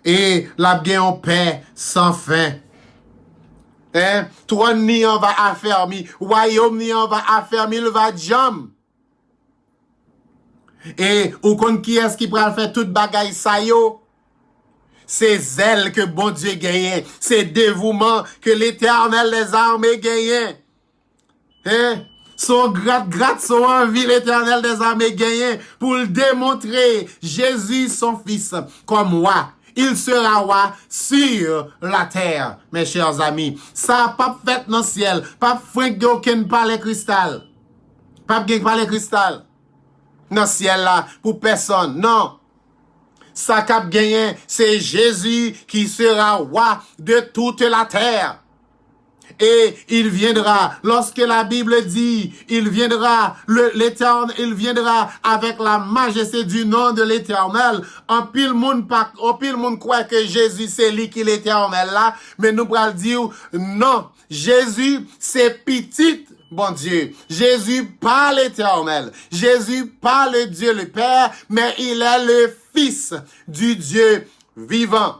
Et la bien en paix sans fin. Hein? Trône ni on va affermi, royaume ni on va affermi, il va jam. Et ou kon qui est-ce qui pourra faire toute bagaille ça yo? C'est zèle que bon Dieu gagne, c'est dévouement que l'Éternel des armées gagne. Hein? Son gratte, son envie l'Éternel des armées gagne pour le démontrer Jésus son fils comme roi. Il sera roi sur la terre, mes chers amis. Ça pas fait dans le ciel, pas fait aucun palais cristal. Pas de palais cristal. Dans le ciel là, pour personne. Non. Ça cap gagné, c'est Jésus qui sera roi de toute la terre. Et il viendra, lorsque la Bible dit, il viendra, l'Éternel, il viendra avec la majesté du nom de l'Éternel. En pile monde croit que Jésus c'est lui qui est l'Éternel là, mais nous pourrons dire, non, Jésus c'est petit bon Dieu. Jésus pas l'Éternel. Jésus pas le Dieu le Père, mais il est le Fils du Dieu vivant.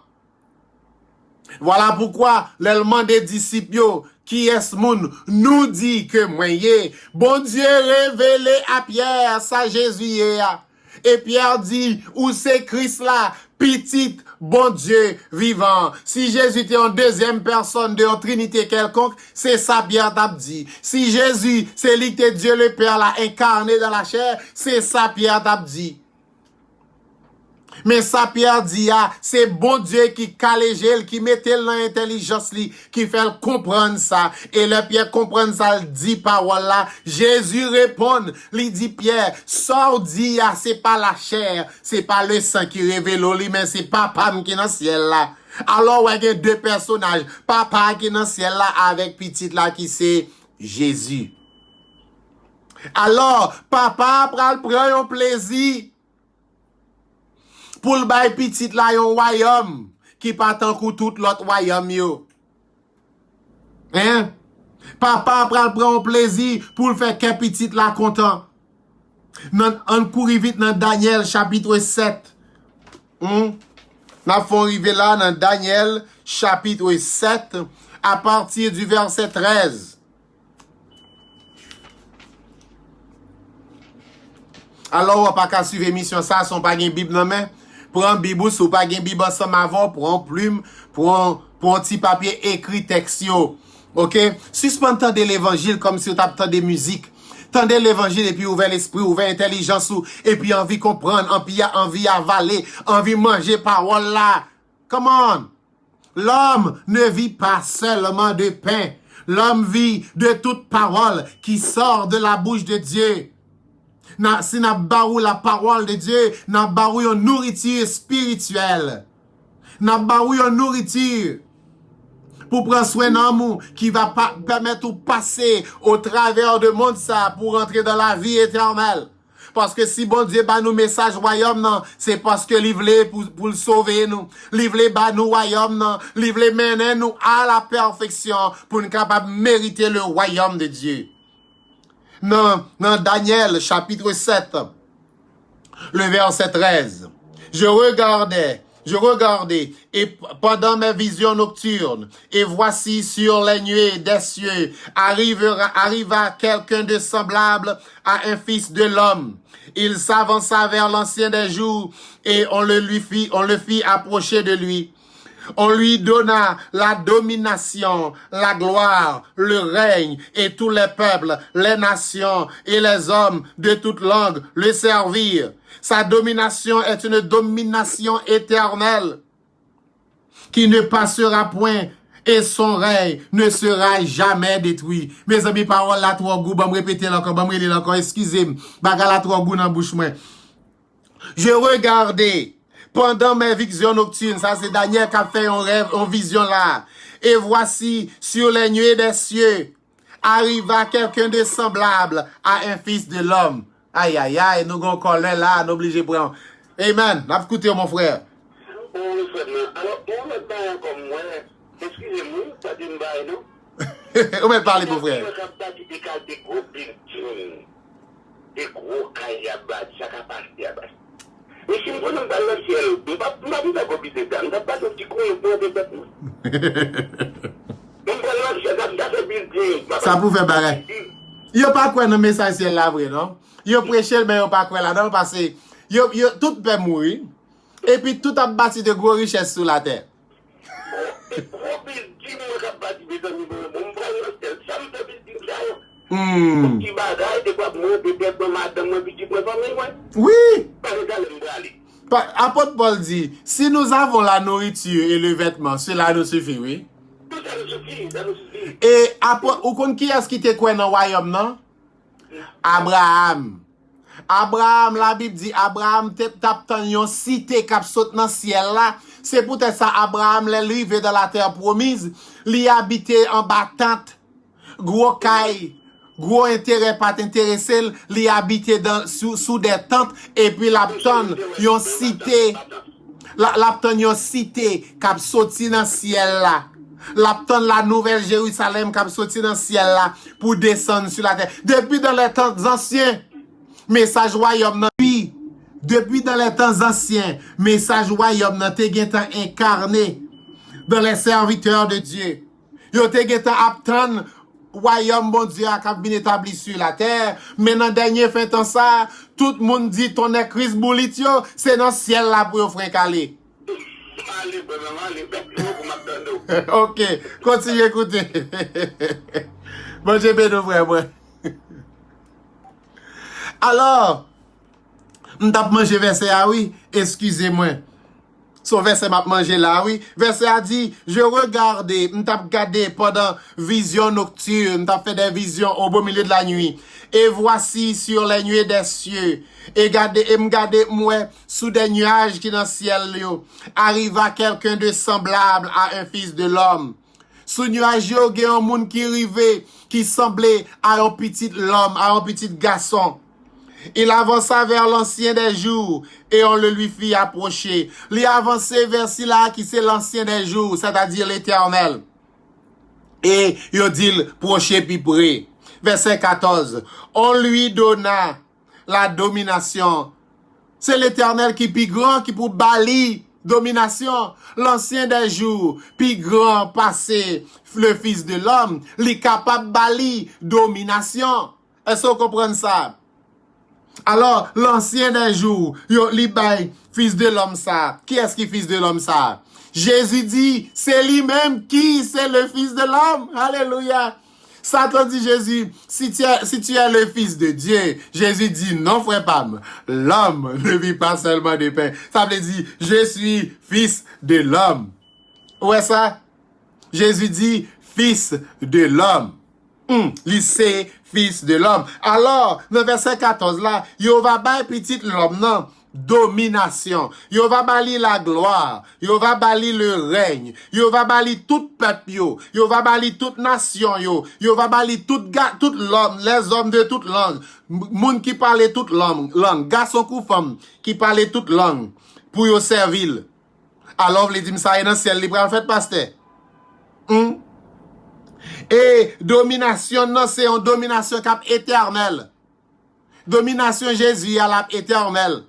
Voilà pourquoi l'élément des disciples qui est ce monde nous dit que moyen, bon Dieu révélé à Pierre, ça Jésus est. Et Pierre dit, où c'est Christ là, petit bon Dieu vivant. Si Jésus était en deuxième personne de Trinité quelconque, c'est ça Pierre t'a dit. Si Jésus, c'est lui que Dieu le Père l'a incarné dans la chair, c'est ça Pierre t'a dit. Mais ça Pierre dit, c'est bon Dieu qui calégèle, qui mettait l'intelligence li, qui fait comprendre ça. Et le Pierre comprendre ça, il dit parole là. Jésus répond, il dit Pierre, sort dit, c'est pas la chair, c'est pas le sang qui révèle lui, mais c'est papa qui est dans le ciel là. Alors, il y a deux personnages, papa qui est dans le ciel là, avec petite là qui c'est Jésus. Alors, papa prend un plaisir pour le bail petit là yon royaume qui pas tant que tout l'autre royaume yo. Hein? Papa prend plaisir pour le faire qu'un petit là content. On court vite dans Daniel chapitre 7. N'a faut arriver là dans Daniel chapitre 7 à partir du verset 13. Alors on pas qu'à suivre émission ça, son pas une Bible non mais prends Bible ou pas une Bible ensemble avant, prends plume, prends un petit papier écrit texte yo. OK? Suspends de l'évangile comme si tu t'entendais musique. Tendez l'évangile et puis ouvert l'esprit, ouvert l'intelligence et puis envie comprendre, envie avaler, envie manger parole là. Come on. L'homme ne vit pas seulement de pain. L'homme vit de toute parole qui sort de la bouche de Dieu. Si n'a barou la parole de Dieu, n'a barou une nourriture spirituelle. N'a barou une nourriture pour prendre soin d'amour qui va permettre de passer au travers de monde ça pour entrer dans la vie éternelle. Parce que si bon Dieu bat nous message royaume non, c'est parce que il voulait pour le sauver nous. Il voulait bat nous royaume non, il voulait mener nous à la perfection pour nous capable mériter le royaume de Dieu. Dans Daniel chapitre 7, le verset 13. Je regardais, et pendant mes visions nocturnes, et voici sur les nuées des cieux, arriva quelqu'un de semblable à un fils de l'homme. Il s'avança vers l'ancien des jours, et on le fit approcher de lui. On lui donna la domination, la gloire, le règne, et tous les peuples, les nations et les hommes de toute langue le servirent. Sa domination est une domination éternelle qui ne passera point et son règne ne sera jamais détruit. Mes amis, parole la trois goûts, me répéter encore, excusez-moi, bagala trois goûts dans bouche moi. Je regardais pendant mes visions nocturnes, ça c'est Daniel qui a fait un rêve, une vision là. Et voici, sur les nuées des cieux, arriva quelqu'un de semblable à un fils de l'homme. Aïe, aïe, aïe, nous avons encore là, nous obligés de prendre. Amen. N'a écouté mon frère. Alors, on me parle comme moi. Excusez-moi, ça dit une baille, non? On me parle, mon frère. Des gros caillabats, ça a passé à bas. Mais si on ne parle pas le ciel, on ne va pas copier de ça, on ne va pas de petit coin pour des bêtements. Ça pouvait barrer. Il n'y a pas quoi dans le message ciel là, vrai, non? Il y a prêché, mais il n'y a pas quoi là-dedans, parce que tout peut mourir, et puis tout a bâti de gros richesses sur la terre. Oui. Apôtre Paul dit, si nous avons la nourriture et le vêtement, cela nous suffit, oui. Et ou kon qui est-ce qui te quoi dans le royaume, non? Abraham. Abraham, la Bible dit, Abraham tap une cité qui saute dans le ciel là. C'est peut-être ça, Abraham, l'arrivé dans la terre promise, li habité en battante, gros caille, gros intérêt pas t'intéresser, li habité sous des tentes, et puis l'abton une cité, l'abton une cité qui sorti dans le ciel là. L'attend la nouvelle Jérusalem qui a sorti dans le ciel là pour descendre sur la terre. Depuis dans les temps anciens, message royaume nan oui. Depuis dans les temps anciens, message royaume nan te gen tan incarné dans les serviteurs de Dieu. Yo te gen tan aptan royaume bon Dieu a vient établi sur la terre. Mais dans dernier fin temps ça, tout le monde dit ton est Christ boulit yo, c'est dans le ciel là pour yo frère calé. Ok, continue écouter. Bon, j'ai bien frère, moi. Alors, m'tap mangé verset ah oui, excusez-moi. Son verset m'a mangé là, oui. Verset a dit, je regardais, m'tap gardé pendant vision nocturne, m'tap fait des visions au beau milieu de la nuit. Et voici sur les nuées des cieux, et m'gardé moi sous des nuages qui dans le ciel yo, arriva quelqu'un de semblable à un fils de l'homme. Sous nuage yo, gen un monde qui arrivait, qui semblait à un petit l'homme, à un petit garçon. Il avança vers l'ancien des jours et on le lui fit approcher. Il avançait vers celui-là qui c'est l'ancien des jours, c'est-à-dire l'Éternel. Et il dit, proche puis près. Verset 14. On lui donna la domination. C'est l'Éternel qui plus grand, qui pour bali domination. L'ancien des jours, plus grand passé, le fils de l'homme, li capable bali domination. Est-ce que vous comprenez ça? Alors, l'ancien des jours, yo li bay, fils de l'homme ça. Qui est-ce qui est fils de l'homme ça? Jésus dit, c'est lui-même qui, c'est le fils de l'homme. Alléluia. Satan dit Jésus, si tu es le fils de Dieu, Jésus dit, non frère Pam, l'homme ne vit pas seulement de pain. Ça veut dire, je suis fils de l'homme. Ouais ça? Jésus dit, fils de l'homme. Lycée, fils de l'homme. Alors, dans verset 14 là, yo va bay petit l'homme non, domination. Yo va bali la gloire. Yo va bali le règne. Yo va bali tout peuple yo. Yo va bali toute nation yo. Yo va bali toute l'homme, les hommes de toute langue. Moun qui parle toute langue, garçon ou femme qui parle toute langue pour yo servir. Alors, les dit ça dans ciel libre en fait pasteur. Et domination, non, c'est une domination cap éternelle. Domination Jésus à la éternelle.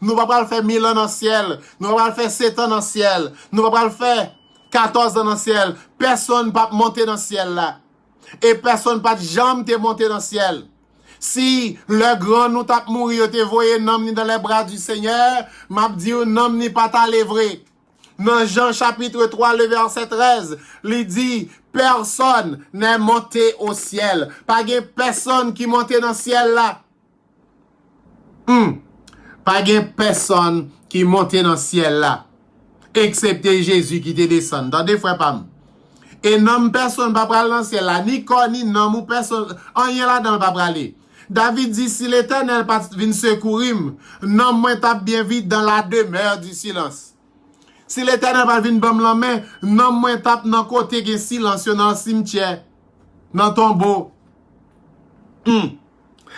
Nous ne pouvons pas le faire 1000 ans dans le ciel. Nous ne pouvons pas le faire 7 ans dans le ciel. Nous ne pouvons pas le faire 14 ans dans le ciel. Personne ne peut monter dans le ciel là. Et personne ne peut jamais te monter dans le ciel. Si le grand nous tape mourir, te voyez nom ni dans les bras du Seigneur, m'a dit nom ni pas ta vrai. Dans Jean chapitre 3, le verset 13, il dit, personne n'est monté au ciel. Pas de personne qui monte dans le ciel là. Pas de personne qui monte dans le ciel là. Excepté Jésus qui te descend. Dans des fois, pas. Et non, personne ne va pas dans le ciel là. Ni corps, ni nom, ou personne. Rien là dans le pas aller. David dit, si l'Éternel pas vient secourir, non, moi, tape bien vite dans la demeure du silence. Si l'Éternel va venir bam la main, non moins tape dans côté qui silencieux dans le cimetière, dans tombeau.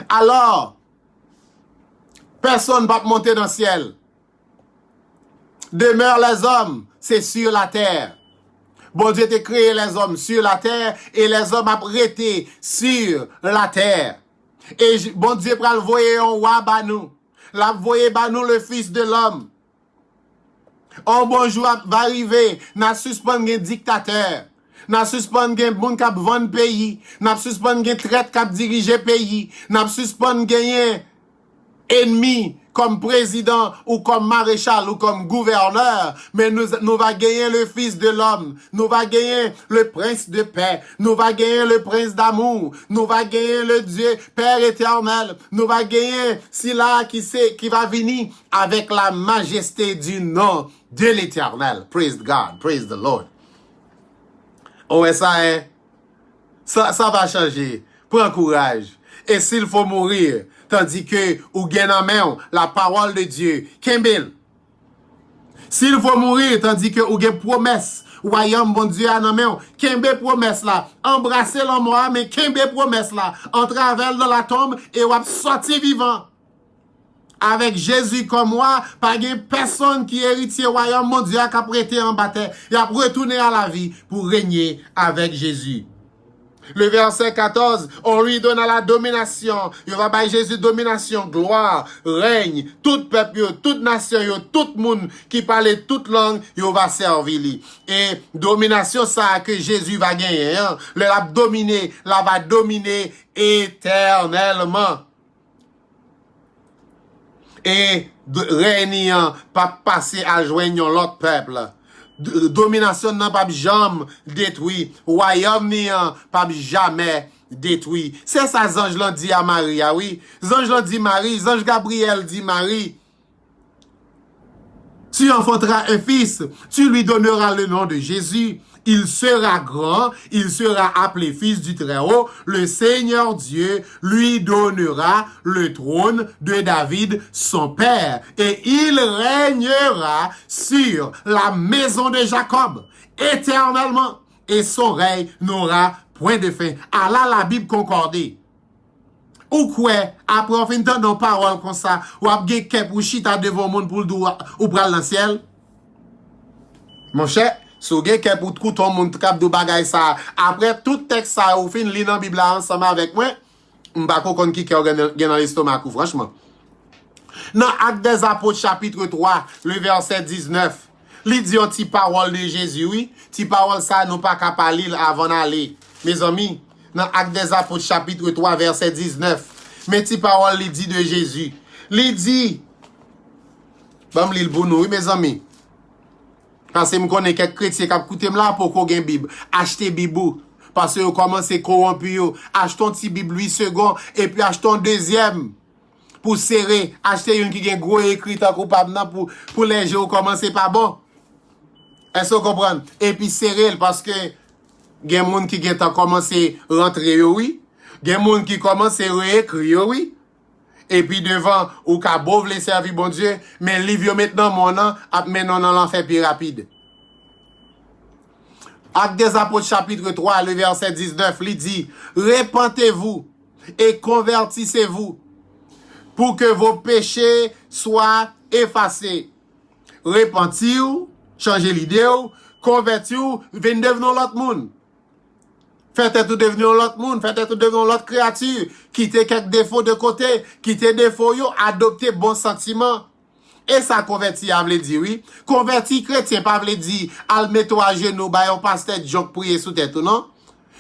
Alors, personne ne va monter dans le ciel. Demeure les hommes, c'est sur la terre. Bon Dieu t'a créé les hommes sur la terre et les hommes apprêtés sur la terre. Et bon Dieu pral voyer un roi ba nous. La voyer ba nous le fils de l'homme. Un bonjour va arriver, n'a suspend un dictateur, n'a suspend un bon cap vendre pays, n'a suspend un traite cap diriger pays, n'a suspend gagner ennemi comme président ou comme maréchal ou comme gouverneur, mais nous va gagner le fils de l'homme, nous va gagner le prince de paix, nous va gagner le prince d'amour, nous va gagner le Dieu Père éternel, nous va gagner celui-là qui va venir avec la majesté du nom de l'Éternel. Praise God, praise the Lord. Oh, et ça, hein? Ça va changer. Prends courage. Et s'il faut mourir, tandis que, ou gagne en main, la parole de Dieu, Kembel. S'il faut mourir, tandis que, ou gagne promesse, royaume, bon Dieu, en main, Kembel promesse là, embrasser l'homme, mais Kembel promesse là, en travers dans la tombe, et ou sorti vivant. avec Jésus comme moi, pas de personne qui héritier royaume mon Dieu qui a prêté en bataille. Il a retourné à la vie pour régner avec Jésus. Le verset 14, on lui donna la domination. Il va bailler Jésus domination, gloire, règne, tout peuple, toute nation, tout monde qui parle toute langue, il va servir lui. Et domination ça que Jésus va gagner, hein. La va dominer éternellement. Et régnant pas passer à joindre l'autre peuple. Domination n'a pas jamais détruit. Royaume n'a pas jamais détruit. C'est ça, Ange l'a dit à Marie, ah oui. Ange l'a dit Marie, Ange Gabriel dit Marie. Tu enfanteras un fils, tu lui donneras le nom de Jésus. Il sera grand, il sera appelé fils du Très-Haut. Le Seigneur Dieu lui donnera le trône de David, son père, et il régnera sur la maison de Jacob éternellement, et son règne n'aura point de fin. Ah là, la Bible concordée. Ou quoi, après on fait une temps de parole comme ça, ou après quelqu'un pour chita devant le monde pour le doigt, ou pral dans le ciel. Mon cher, so gen ke pour tout ton monde cap de bagay ça. Après tout texte ça ou fin li dans Bible ensemble avec moi, m'pa kon ki gen dans l'estomac franchement. Dans Actes des Apôtres chapitre 3, le verset 19, li dit un petit parole de Jésus, oui, petit parole ça nous pas capable parler avant d'aller. Mes amis, dans Actes des Apôtres chapitre 3 verset 19, mais petit parole li dit de Jésus. Li dit bam li le bon oui mes amis. Parce que je connais quelques chrétiens qui ont écouté là pour qu'on ait une Bible. Achetez Bible. Parce que vous commencez à corrompre. Achetez une petite Bible 8 secondes et puis achetez une deuxième. Pour serrer. Achetez une qui a un gros écrit pour les gens qui commencent pas bon. Est-ce que vous comprenez? Et puis serrer parce que il y a des gens qui ont commencé à rentrer, oui. Il y a des gens qui commencent à réécrire, oui. Et puis devant, ou ka bov les servir bon Dieu, mais livre maintenant mon nom, ap menon dans l'enfer plus rapide. Actes des Apôtres chapitre 3, le verset 19, il dit, repentez-vous et convertissez-vous pour que vos péchés soient effacés. Repentir, changer l'idée, convertir, venez devenir l'autre monde. Faites tout devenir l'autre monde, faites tout devenir l'autre créature, quittez quelques défauts de côté, quittez défauts, adoptez bon sentiment. Et ça converti, a vle dire, oui. Converti chrétien, pas vle dire, al metto à genoux, ba yon pasteur jok prier sous tête ou non?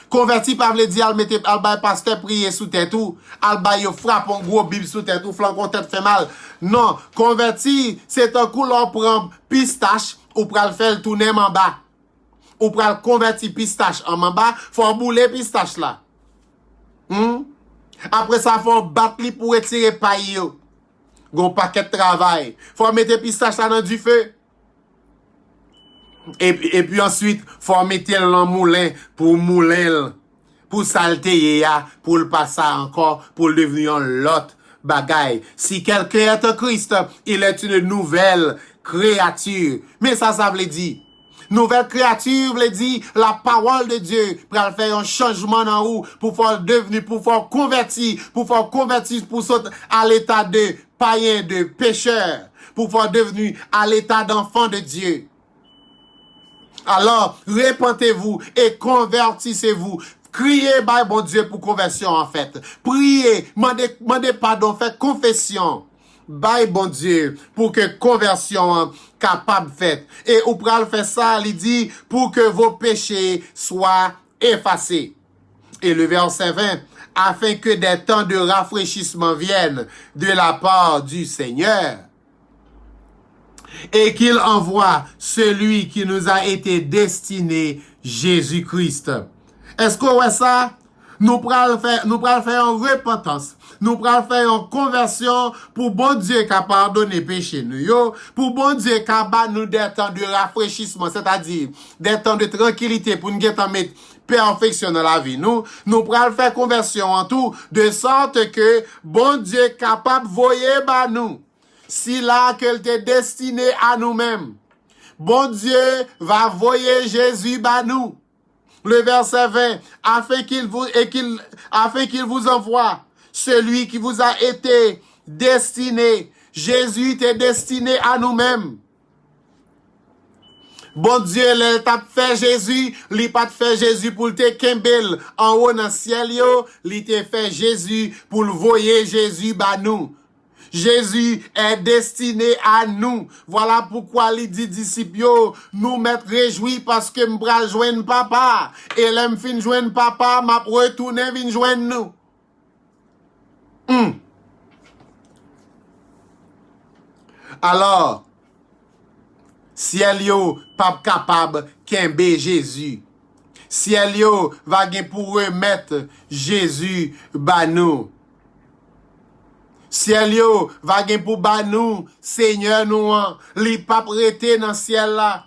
Converti, pas vle dire, al bay pasteur prier sous tête ou, al bay yon frappe un gros bible sous tête ou, flanc tête fait mal. Non, converti, c'est un coup l'on prend pistache, ou pral faire tourner en bas. Ou pral convertir pistache en bas, faut bouler pistache là. Après ça, faut battre li pour retirer paille yo. Gon paquet de travail. Faut mettre pistache là dans du feu. Et puis ensuite, faut mettre dans moulin pour mouler, pour salter ya, pour le passer encore, pour le devenir l'autre bagaille. Si quelqu'un est en Christ, il est une nouvelle créature. Mais ça veut dire, nouvelle créature veut dire la parole de Dieu pour faire un changement dans vous, pour faire devenir, pour faire convertir, pour sauter à l'état de païen, de pécheur, pour faire devenir à l'état d'enfant de Dieu. Alors, repentez-vous et convertissez-vous. Criez, by bon Dieu, pour conversion, en fait. Priez, demandez pardon, faites confession. By bon Dieu, pour que conversion capable faite. Et ou pral fait ça, il dit, pour que vos péchés soient effacés. Et le verset 20, afin que des temps de rafraîchissement viennent de la part du Seigneur, et qu'il envoie celui qui nous a été destiné, Jésus-Christ. Est-ce qu'on voit ça? Nous pral faire une repentance. Nous pral faire une conversion pour bon Dieu qui a pardonné péché nous yo, pour bon Dieu qui a bat nous des temps de rafraîchissement, c'est-à-dire des temps de tranquillité pour nous mettre perfection dans la vie. Nous pral faire conversion en tout, de sorte que bon Dieu est capable de voyer ba nous. Si là qu'elle t'est destiné à nous-mêmes, bon Dieu va voyer Jésus ba nous. Le verset 20, afin qu'il vous envoie celui qui vous a été destiné, Jésus t'est destiné à nous-mêmes. Bon Dieu, il t'a fait Jésus, il pas fait Jésus pour te kembel en haut dans le ciel yo, il t'a fait Jésus pour le voyer Jésus ba nous. Jésus est destiné à nous. Voilà pourquoi il dit disciples, nous mettre réjouis parce que m'bral joindre papa. Et l'aime fin joindre papa, m'a retourner vin joindre nous. Alors, ciel yo pas capable kembe Jésus. Ciel yo va gen pour remettre Jésus ba nous. Ciel yo va gen pour ba nous Seigneur nous li pa prêté dans ciel là.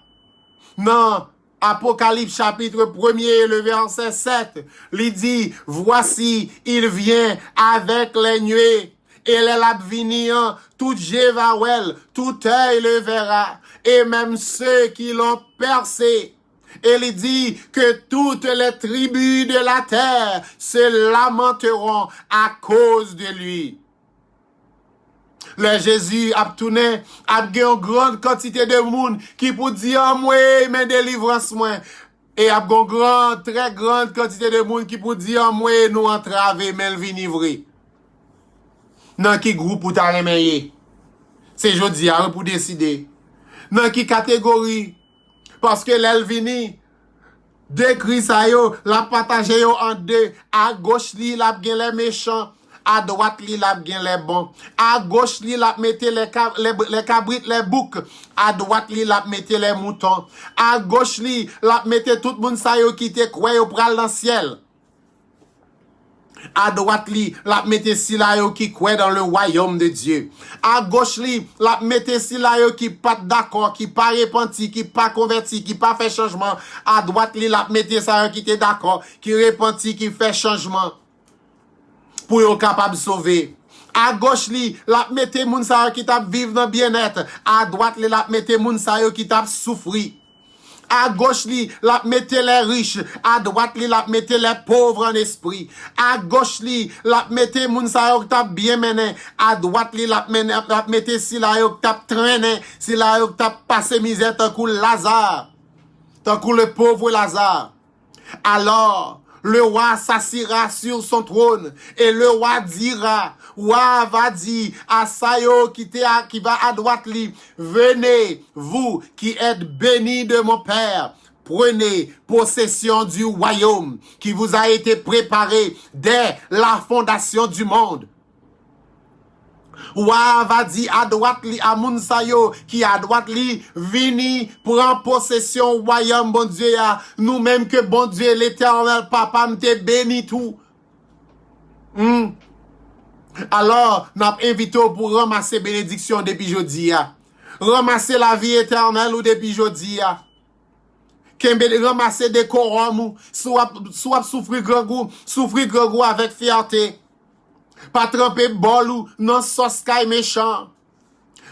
Non, Apocalypse chapitre 1er le verset 7, il dit voici il vient avec les nuées et les labviniens tout Jévawel, tout œil le verra et même ceux qui l'ont percé. Et il dit que toutes les tribus de la terre se lamenteront à cause de lui. Le Jésus a tourné, a une grande quantité de monde qui pour dire moi mais délivrance moi et a une grande très grande quantité de monde qui pour dire moi nous entraver mais vini vrai. Dans qui groupe pour ta remeyer? C'est jodi a pour décider. Dans qui catégorie? Parce que l'elvini décrit ça yo, la partager yo en deux, à gauche li la gen les méchants. À droite, li la gen les bons. À gauche, li la mette les cabrites, les boucs. À droite, li la mette les moutons. À gauche, li la mette tout moun sa yo qui te croit yo pral dans ciel. À droite, li la mette si la yo qui croit dans le royaume de Dieu. À gauche, li la mette si la yo qui pas d'accord, qui pas repenti, qui pas converti, qui pas fait changement. À droite, li la mette sa yo qui te d'accord, qui repenti, qui fait changement. Pour yon capable sauver. À gauche li, la mette moun sa yo qui tap vivre dans bien-être. À droite li, la mette moun sa yo qui tap souffrir. À gauche li, la mette les riches. À droite li, la mette les pauvres en esprit. À gauche li, la mette moun sa yo qui tap bien mené. À droite li, la mette si la yo qui tap traîné. Si la yo qui tap passé misère tant kou Lazare. Tant kou le pauvre Lazare. Alors, le roi s'assira sur son trône et le roi dira, roi va dire à Sayo qui va à droite li, venez vous qui êtes bénis de mon Père, prenez possession du royaume qui vous a été préparé dès la fondation du monde. Wa va di à droite li à moun sa yo qui à droite li vini prend possession royaume bon Dieu ya nous même que bon Dieu l'éternel papa m'te béni tout. Alors n'a invité pour ramasser bénédiction depuis jodi ya. Ramasser la vie éternelle ou depuis jodi ya. Kembe ramasser décorum ou soit souffrir grand goût avec fierté. Pas tremper bol ou non sauce kay méchant.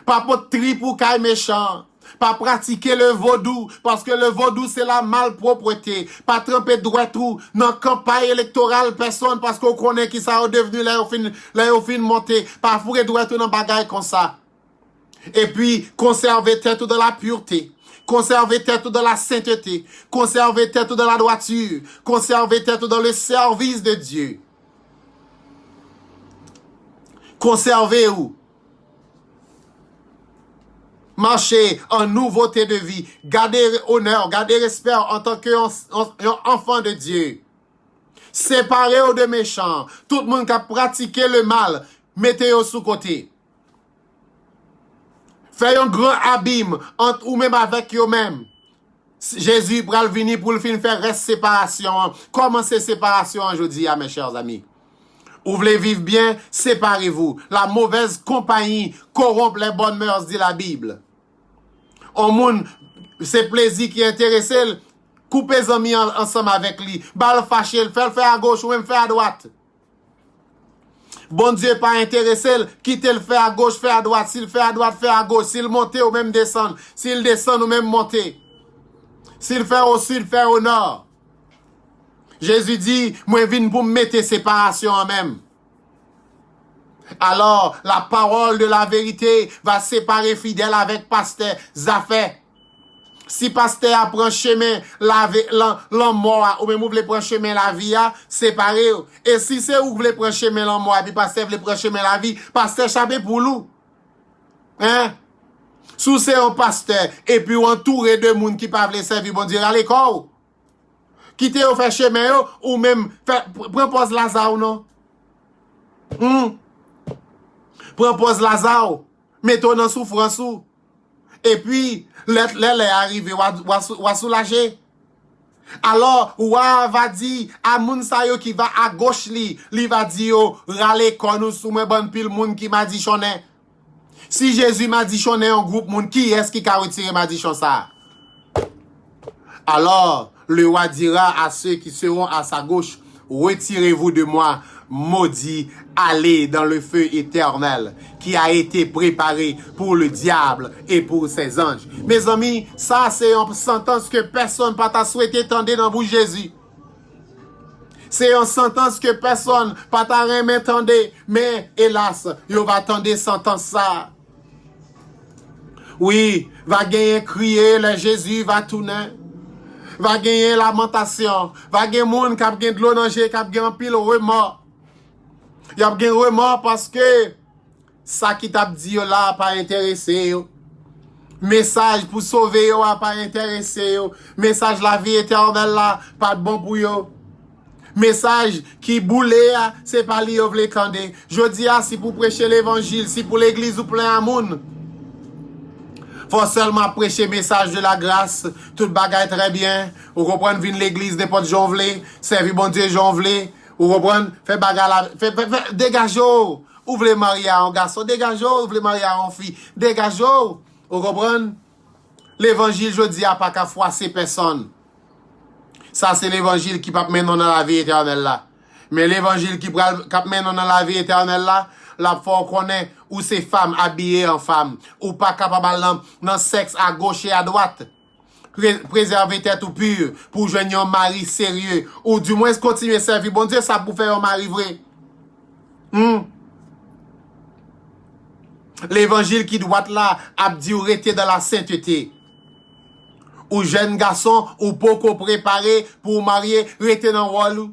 Pas pot trip ou kay méchant. Pas pratiquer le vaudou parce que le vaudou c'est la malpropreté. Pas tremper droit ou non campagne électorale personne parce qu'on connaît qui ça a devenu là au fin monter. Pas fourrer droit ou dans bagaille comme ça. Et puis conserver tête dans la pureté. Conserver tête dans la sainteté. Conserver tête dans la droiture. Conserver tête dans le service de Dieu. Conservez-vous. Marchez en nouveauté de vie. Gardez honneur, gardez respect en tant qu'enfant de Dieu. Séparez-vous de méchants. Tout le monde qui a pratiqué le mal, mettez-vous sous côté. Faites un grand abîme entre ou même avec vous-même. Jésus pral venir pour le faire reste séparation. Comment c'est séparation aujourd'hui, mes chers amis? Vous voulez vivre bien, séparez-vous. La mauvaise compagnie corrompt les bonnes mœurs, dit la Bible. Au monde, c'est plaisir qui intéresse, coupez les amis ensemble avec lui. Bal fâché, fait à gauche ou même fait à droite. Bon Dieu pas intéressé, quittez le fait à gauche, fait à droite. S'il fait à droite, fait à gauche. S'il monte ou même descend. S'il descend ou même monte. S'il fait au sud, fait au nord. Jésus dit, moi vine pour me mettre séparation en même. Alors, la parole de la vérité va séparer fidèle avec pasteur Zafé. Si pasteur apprend chemin l'homme mort, ou même vous voulez prendre chemin la vie, séparé. Et si c'est vous voulez prendre chemin l'homme mort, puis pasteur voulez prendre chemin la vie, pasteur chapé pour nous. Hein? Sous c'est un pasteur, et puis entouré de monde qui pas veut servir, bon Dieu, à l'école. Quittez au faire chemin, ou même, propose Lazare, non? Propose Lazare, mettons dans souffrance. Et puis, les arrivé, ou soulager. Alors, ou va dire, à moun sa yo qui va à gauche li va dire, râler kon nous sous mes bonne pile moun qui m'a dit choné. Si Jésus m'a dit choné un groupe moun, qui est-ce qui a retiré m'a dit chon ça? Alors, le roi dira à ceux qui seront à sa gauche, retirez-vous de moi, maudit, allez dans le feu éternel qui a été préparé pour le diable et pour ses anges. Mes amis, ça c'est une sentence que personne pas t'a souhaité tendre dans vous Jésus. C'est une sentence que personne pas t'a remis tendre, mais hélas, yo va tendre sentence ça. Oui, va gagner crier, le Jésus va tourner. Va gagner lamentation, va gagner moun qui a gagné de l'eau dans qui a gagné un pile remords. Y a gagné remords parce que ça qui t'a dit là pas intéressé. Message pour sauver yo a pas intéressé. Message la vie éternelle là pas bon pour yo. Message qui boule c'est pas li yo vle kande. Je dis si pour prêcher l'évangile, si pour l'église ou plein à moun. Faut seulement prêcher message de la grâce, tout bagaille très bien. Ou reprendre vin l'église n'importe jonvlé, servir bon Dieu jonvlé. Ou reprendre fait bagarre fait dégagez-vous. Ou voulez marier un garçon, dégagez-vous, ou voulez marier une fille, dégagez-vous. Ou reprendre l'évangile je dis a pas qu'à froisser personne. Ça c'est l'évangile qui peut mener dans la vie éternelle là. Mais l'évangile qui peut mener dans la vie éternelle là, la faut connaît ou c'est femme habillée en femme ou pas capable dans sexe à gauche et à droite. Préserver tête ou pure pour joindre un mari sérieux ou du moins continuer à servir bon Dieu ça pour faire un mari vrai. L'évangile qui doit là a dit rester dans la sainteté. Ou jeune garçon ou beaucoup préparé pour marier rester dans rôle.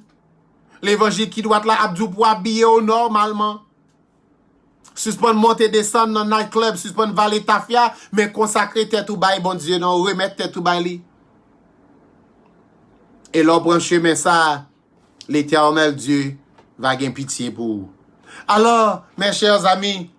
L'évangile qui doit là a dit pour habiller normalement. Suspendre monter descendre dans night club, suspendre valer tafia, mais consacrer tête ou bail bon Dieu non remettre tête ou bail. Et l'on prend chemin ça, l'Éternel Dieu va gagner pitié pour vous. Alors, mes chers amis,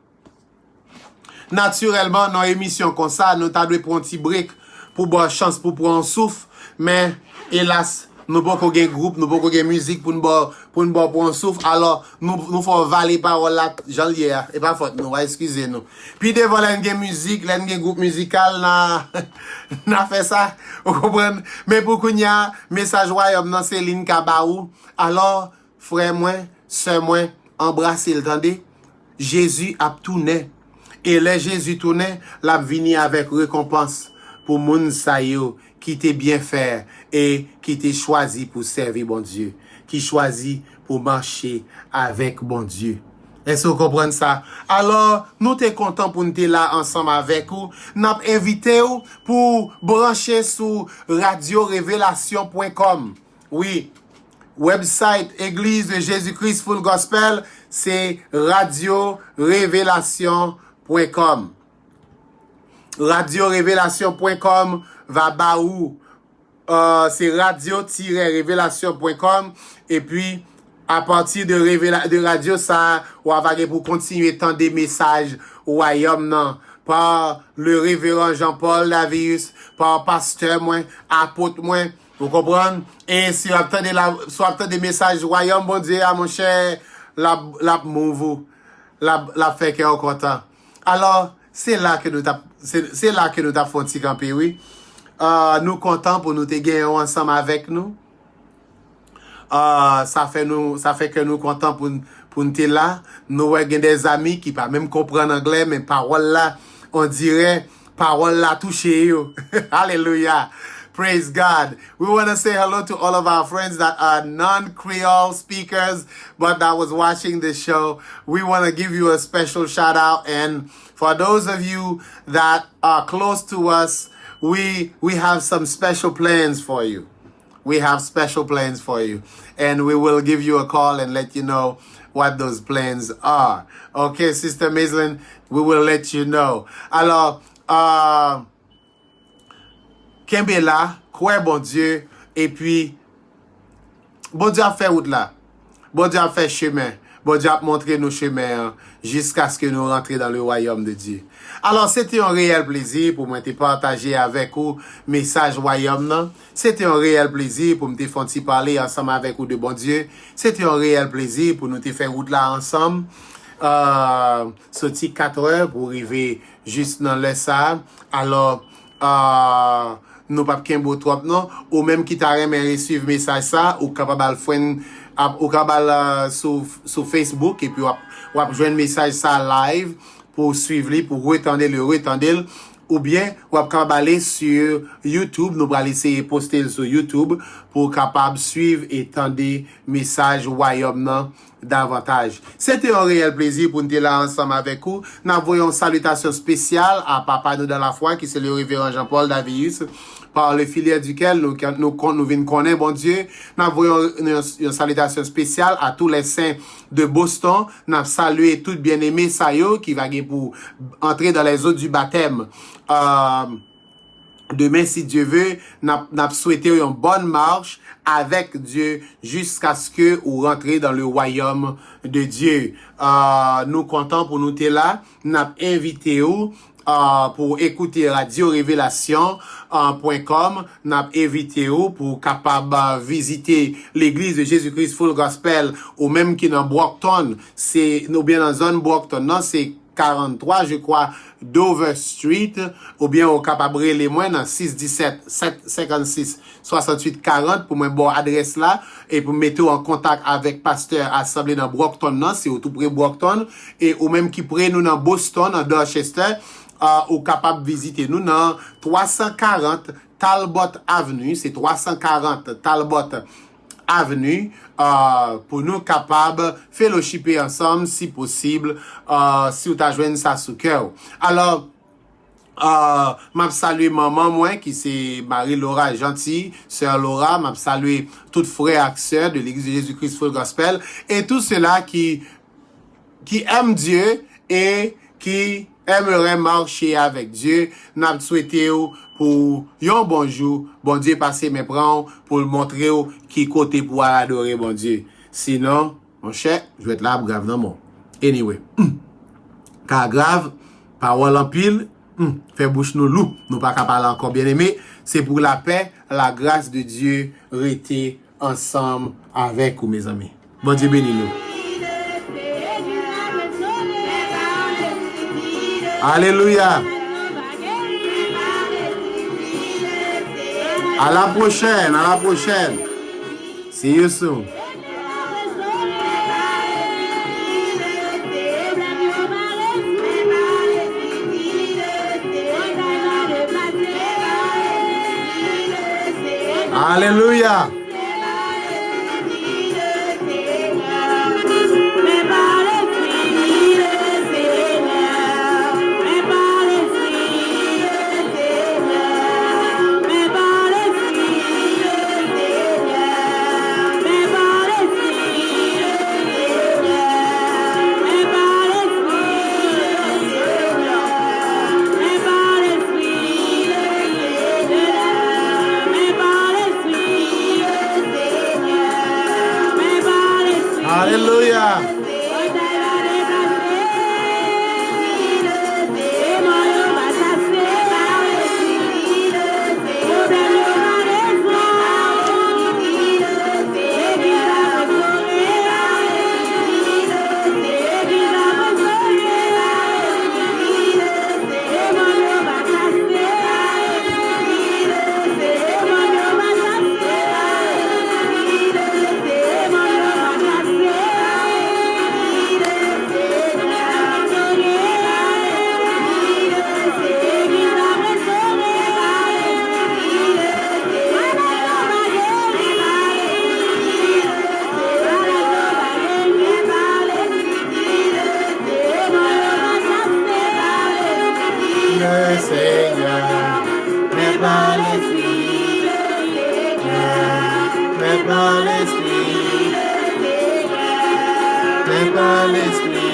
naturellement dans émission comme ça, nous t'a dû prendre un petit break pour avoir chance pour prendre un souffle, mais hélas nous pas qu'on gain groupe, nous pas qu'on gain musique pour nous pour un souffle. Alors nous faut valer parole là Jean hier et pas faute nous, excusez-nous. Puis devant la musique, la groupe musical n'a fait ça, vous comprenez? Mais pour qu'on y a message royaume dans Céline Kabaou. Alors frère moi, sœur moi, embrasser le tendez. Jésus a tourné et le Jésus tourné, l'a vini avec récompense pour moun sa yo qui t'est bien fait et qui t'est choisi pour servir bon Dieu, qui choisit pour marcher avec bon Dieu. Est-ce que vous comprenez ça? Alors, nous t'es content pour nous être là ensemble avec vous. Nous avons invité vous pour brancher sur radiorévélation.com. Oui, website Église de Jésus-Christ Full Gospel, c'est radiorévélation.com. radiorévélation.com va baou c'est radio-révélation.com et puis à partir de radio ça on va pour continuer tant des messages royaume non par le révérend Jean-Paul Lavius par pasteur moi apôtre moi vous comprenez et si vous attendez des messages royaume bon Dieu à mon cher la move la fait que content. Alors c'est là que nous t'avons fait un petit campé, oui. Nous contents pour nous te gagner ensemble avec nous. Ça fait que nous contents pour nous te là. Nous avons des amis qui pas même comprendre anglais, mais parole là, on dirait, parole là touché yo. Alléluia. Praise God. We want to say hello to all of our friends that are non-Creole speakers, but that was watching this show. We want to give you a special shout out. And for those of you that are close to us, we have some special plans for you. We have special plans for you. And we will give you a call and let you know what those plans are. Okay, Sister Maislin, we will let you know. Alors, Kembe là, quoi bon Dieu, et puis, bon Dieu a fait route là. Bon Dieu a fait chemin. Bon Dieu a montré nos chemins jusqu'à ce que nous rentrions dans le royaume de Dieu. Alors, c'était un réel plaisir pour moi de partager avec vous message royaume non. C'était un réel plaisir pour me faire parler ensemble avec vous de bon Dieu. C'était un réel plaisir pour nous te faire route là ensemble. Sorti 4 heures pour arriver juste dans le ça. Alors, nous pas kembo trop non, ou même qui t'a remercié suivre message ça, ou capable faire ou capable sur Facebook et puis ou joindre message ça live pour suivre lui, pour retendre ou bien ou capable aller sur YouTube, nous allons essayer poster sur YouTube pour capable suivre et tendre message royaume non davantage. C'était un réel plaisir pour nous être là ensemble avec vous. Nous envoyons une salutation spéciale à Papa nous dans la foi qui c'est le révérend Jean-Paul Davius par le filière duquel nous venons connaître bon Dieu. Nous envoyons une salutation spéciale à tous les saints de Boston. Nous saluons tout bien-aimé Sayo qui va pour entrer dans les eaux du baptême. Demain, si Dieu veut, n'a souhaité une bonne marche avec Dieu jusqu'à ce que vous rentrez dans le royaume de Dieu. Nous comptons pour nous être là. N'a invité vous pour écouter Radio Révélation.com. N'a invité vous pour capable visiter l'église de Jésus-Christ Full Gospel ou même qui dans Brockton. C'est nous bien dans zone Brockton. Non, c'est 43, je crois, Dover Street, ou bien au capable les moins dans 617 756 68 40 pour mon bon adresse là, et pour mettre en contact avec pasteur assemblé dans Brockton, non, c'est au tout près Brockton, et ou même qui près nous dans Boston, dans Dorchester, ou capable visiter nous dans 340 Talbot Avenue, c'est 340 Talbot Avenue, pour nous capables fellowshiper ensemble si possible, si vous t'as joint ça sous cœur. Alors, m'a salué maman moi qui c'est Marie-Laura Gentil, sœur Laura, m'a salué toutes frères et sœurs de l'église de Jésus-Christ Full Gospel et tous ceux-là qui aiment Dieu et qui aimeraient marcher avec Dieu. N'a souhaité pour yon bonjour, bon Dieu passer mes prends pour montrer qui côté pour adorer bon Dieu. Sinon, mon cher, je vais être là grave dans mon. Anyway, car grave, parole en pile, fait bouche nous loup, nous pas capable encore bien aimé, c'est pour la paix, la grâce de Dieu rester ensemble avec vous mes amis. Bon Dieu bénis nous. Alléluia. À la prochaine, à la prochaine. See you soon. Alléluia. Hallelujah. par l'esprit, fais par l'esprit, fais par l'esprit.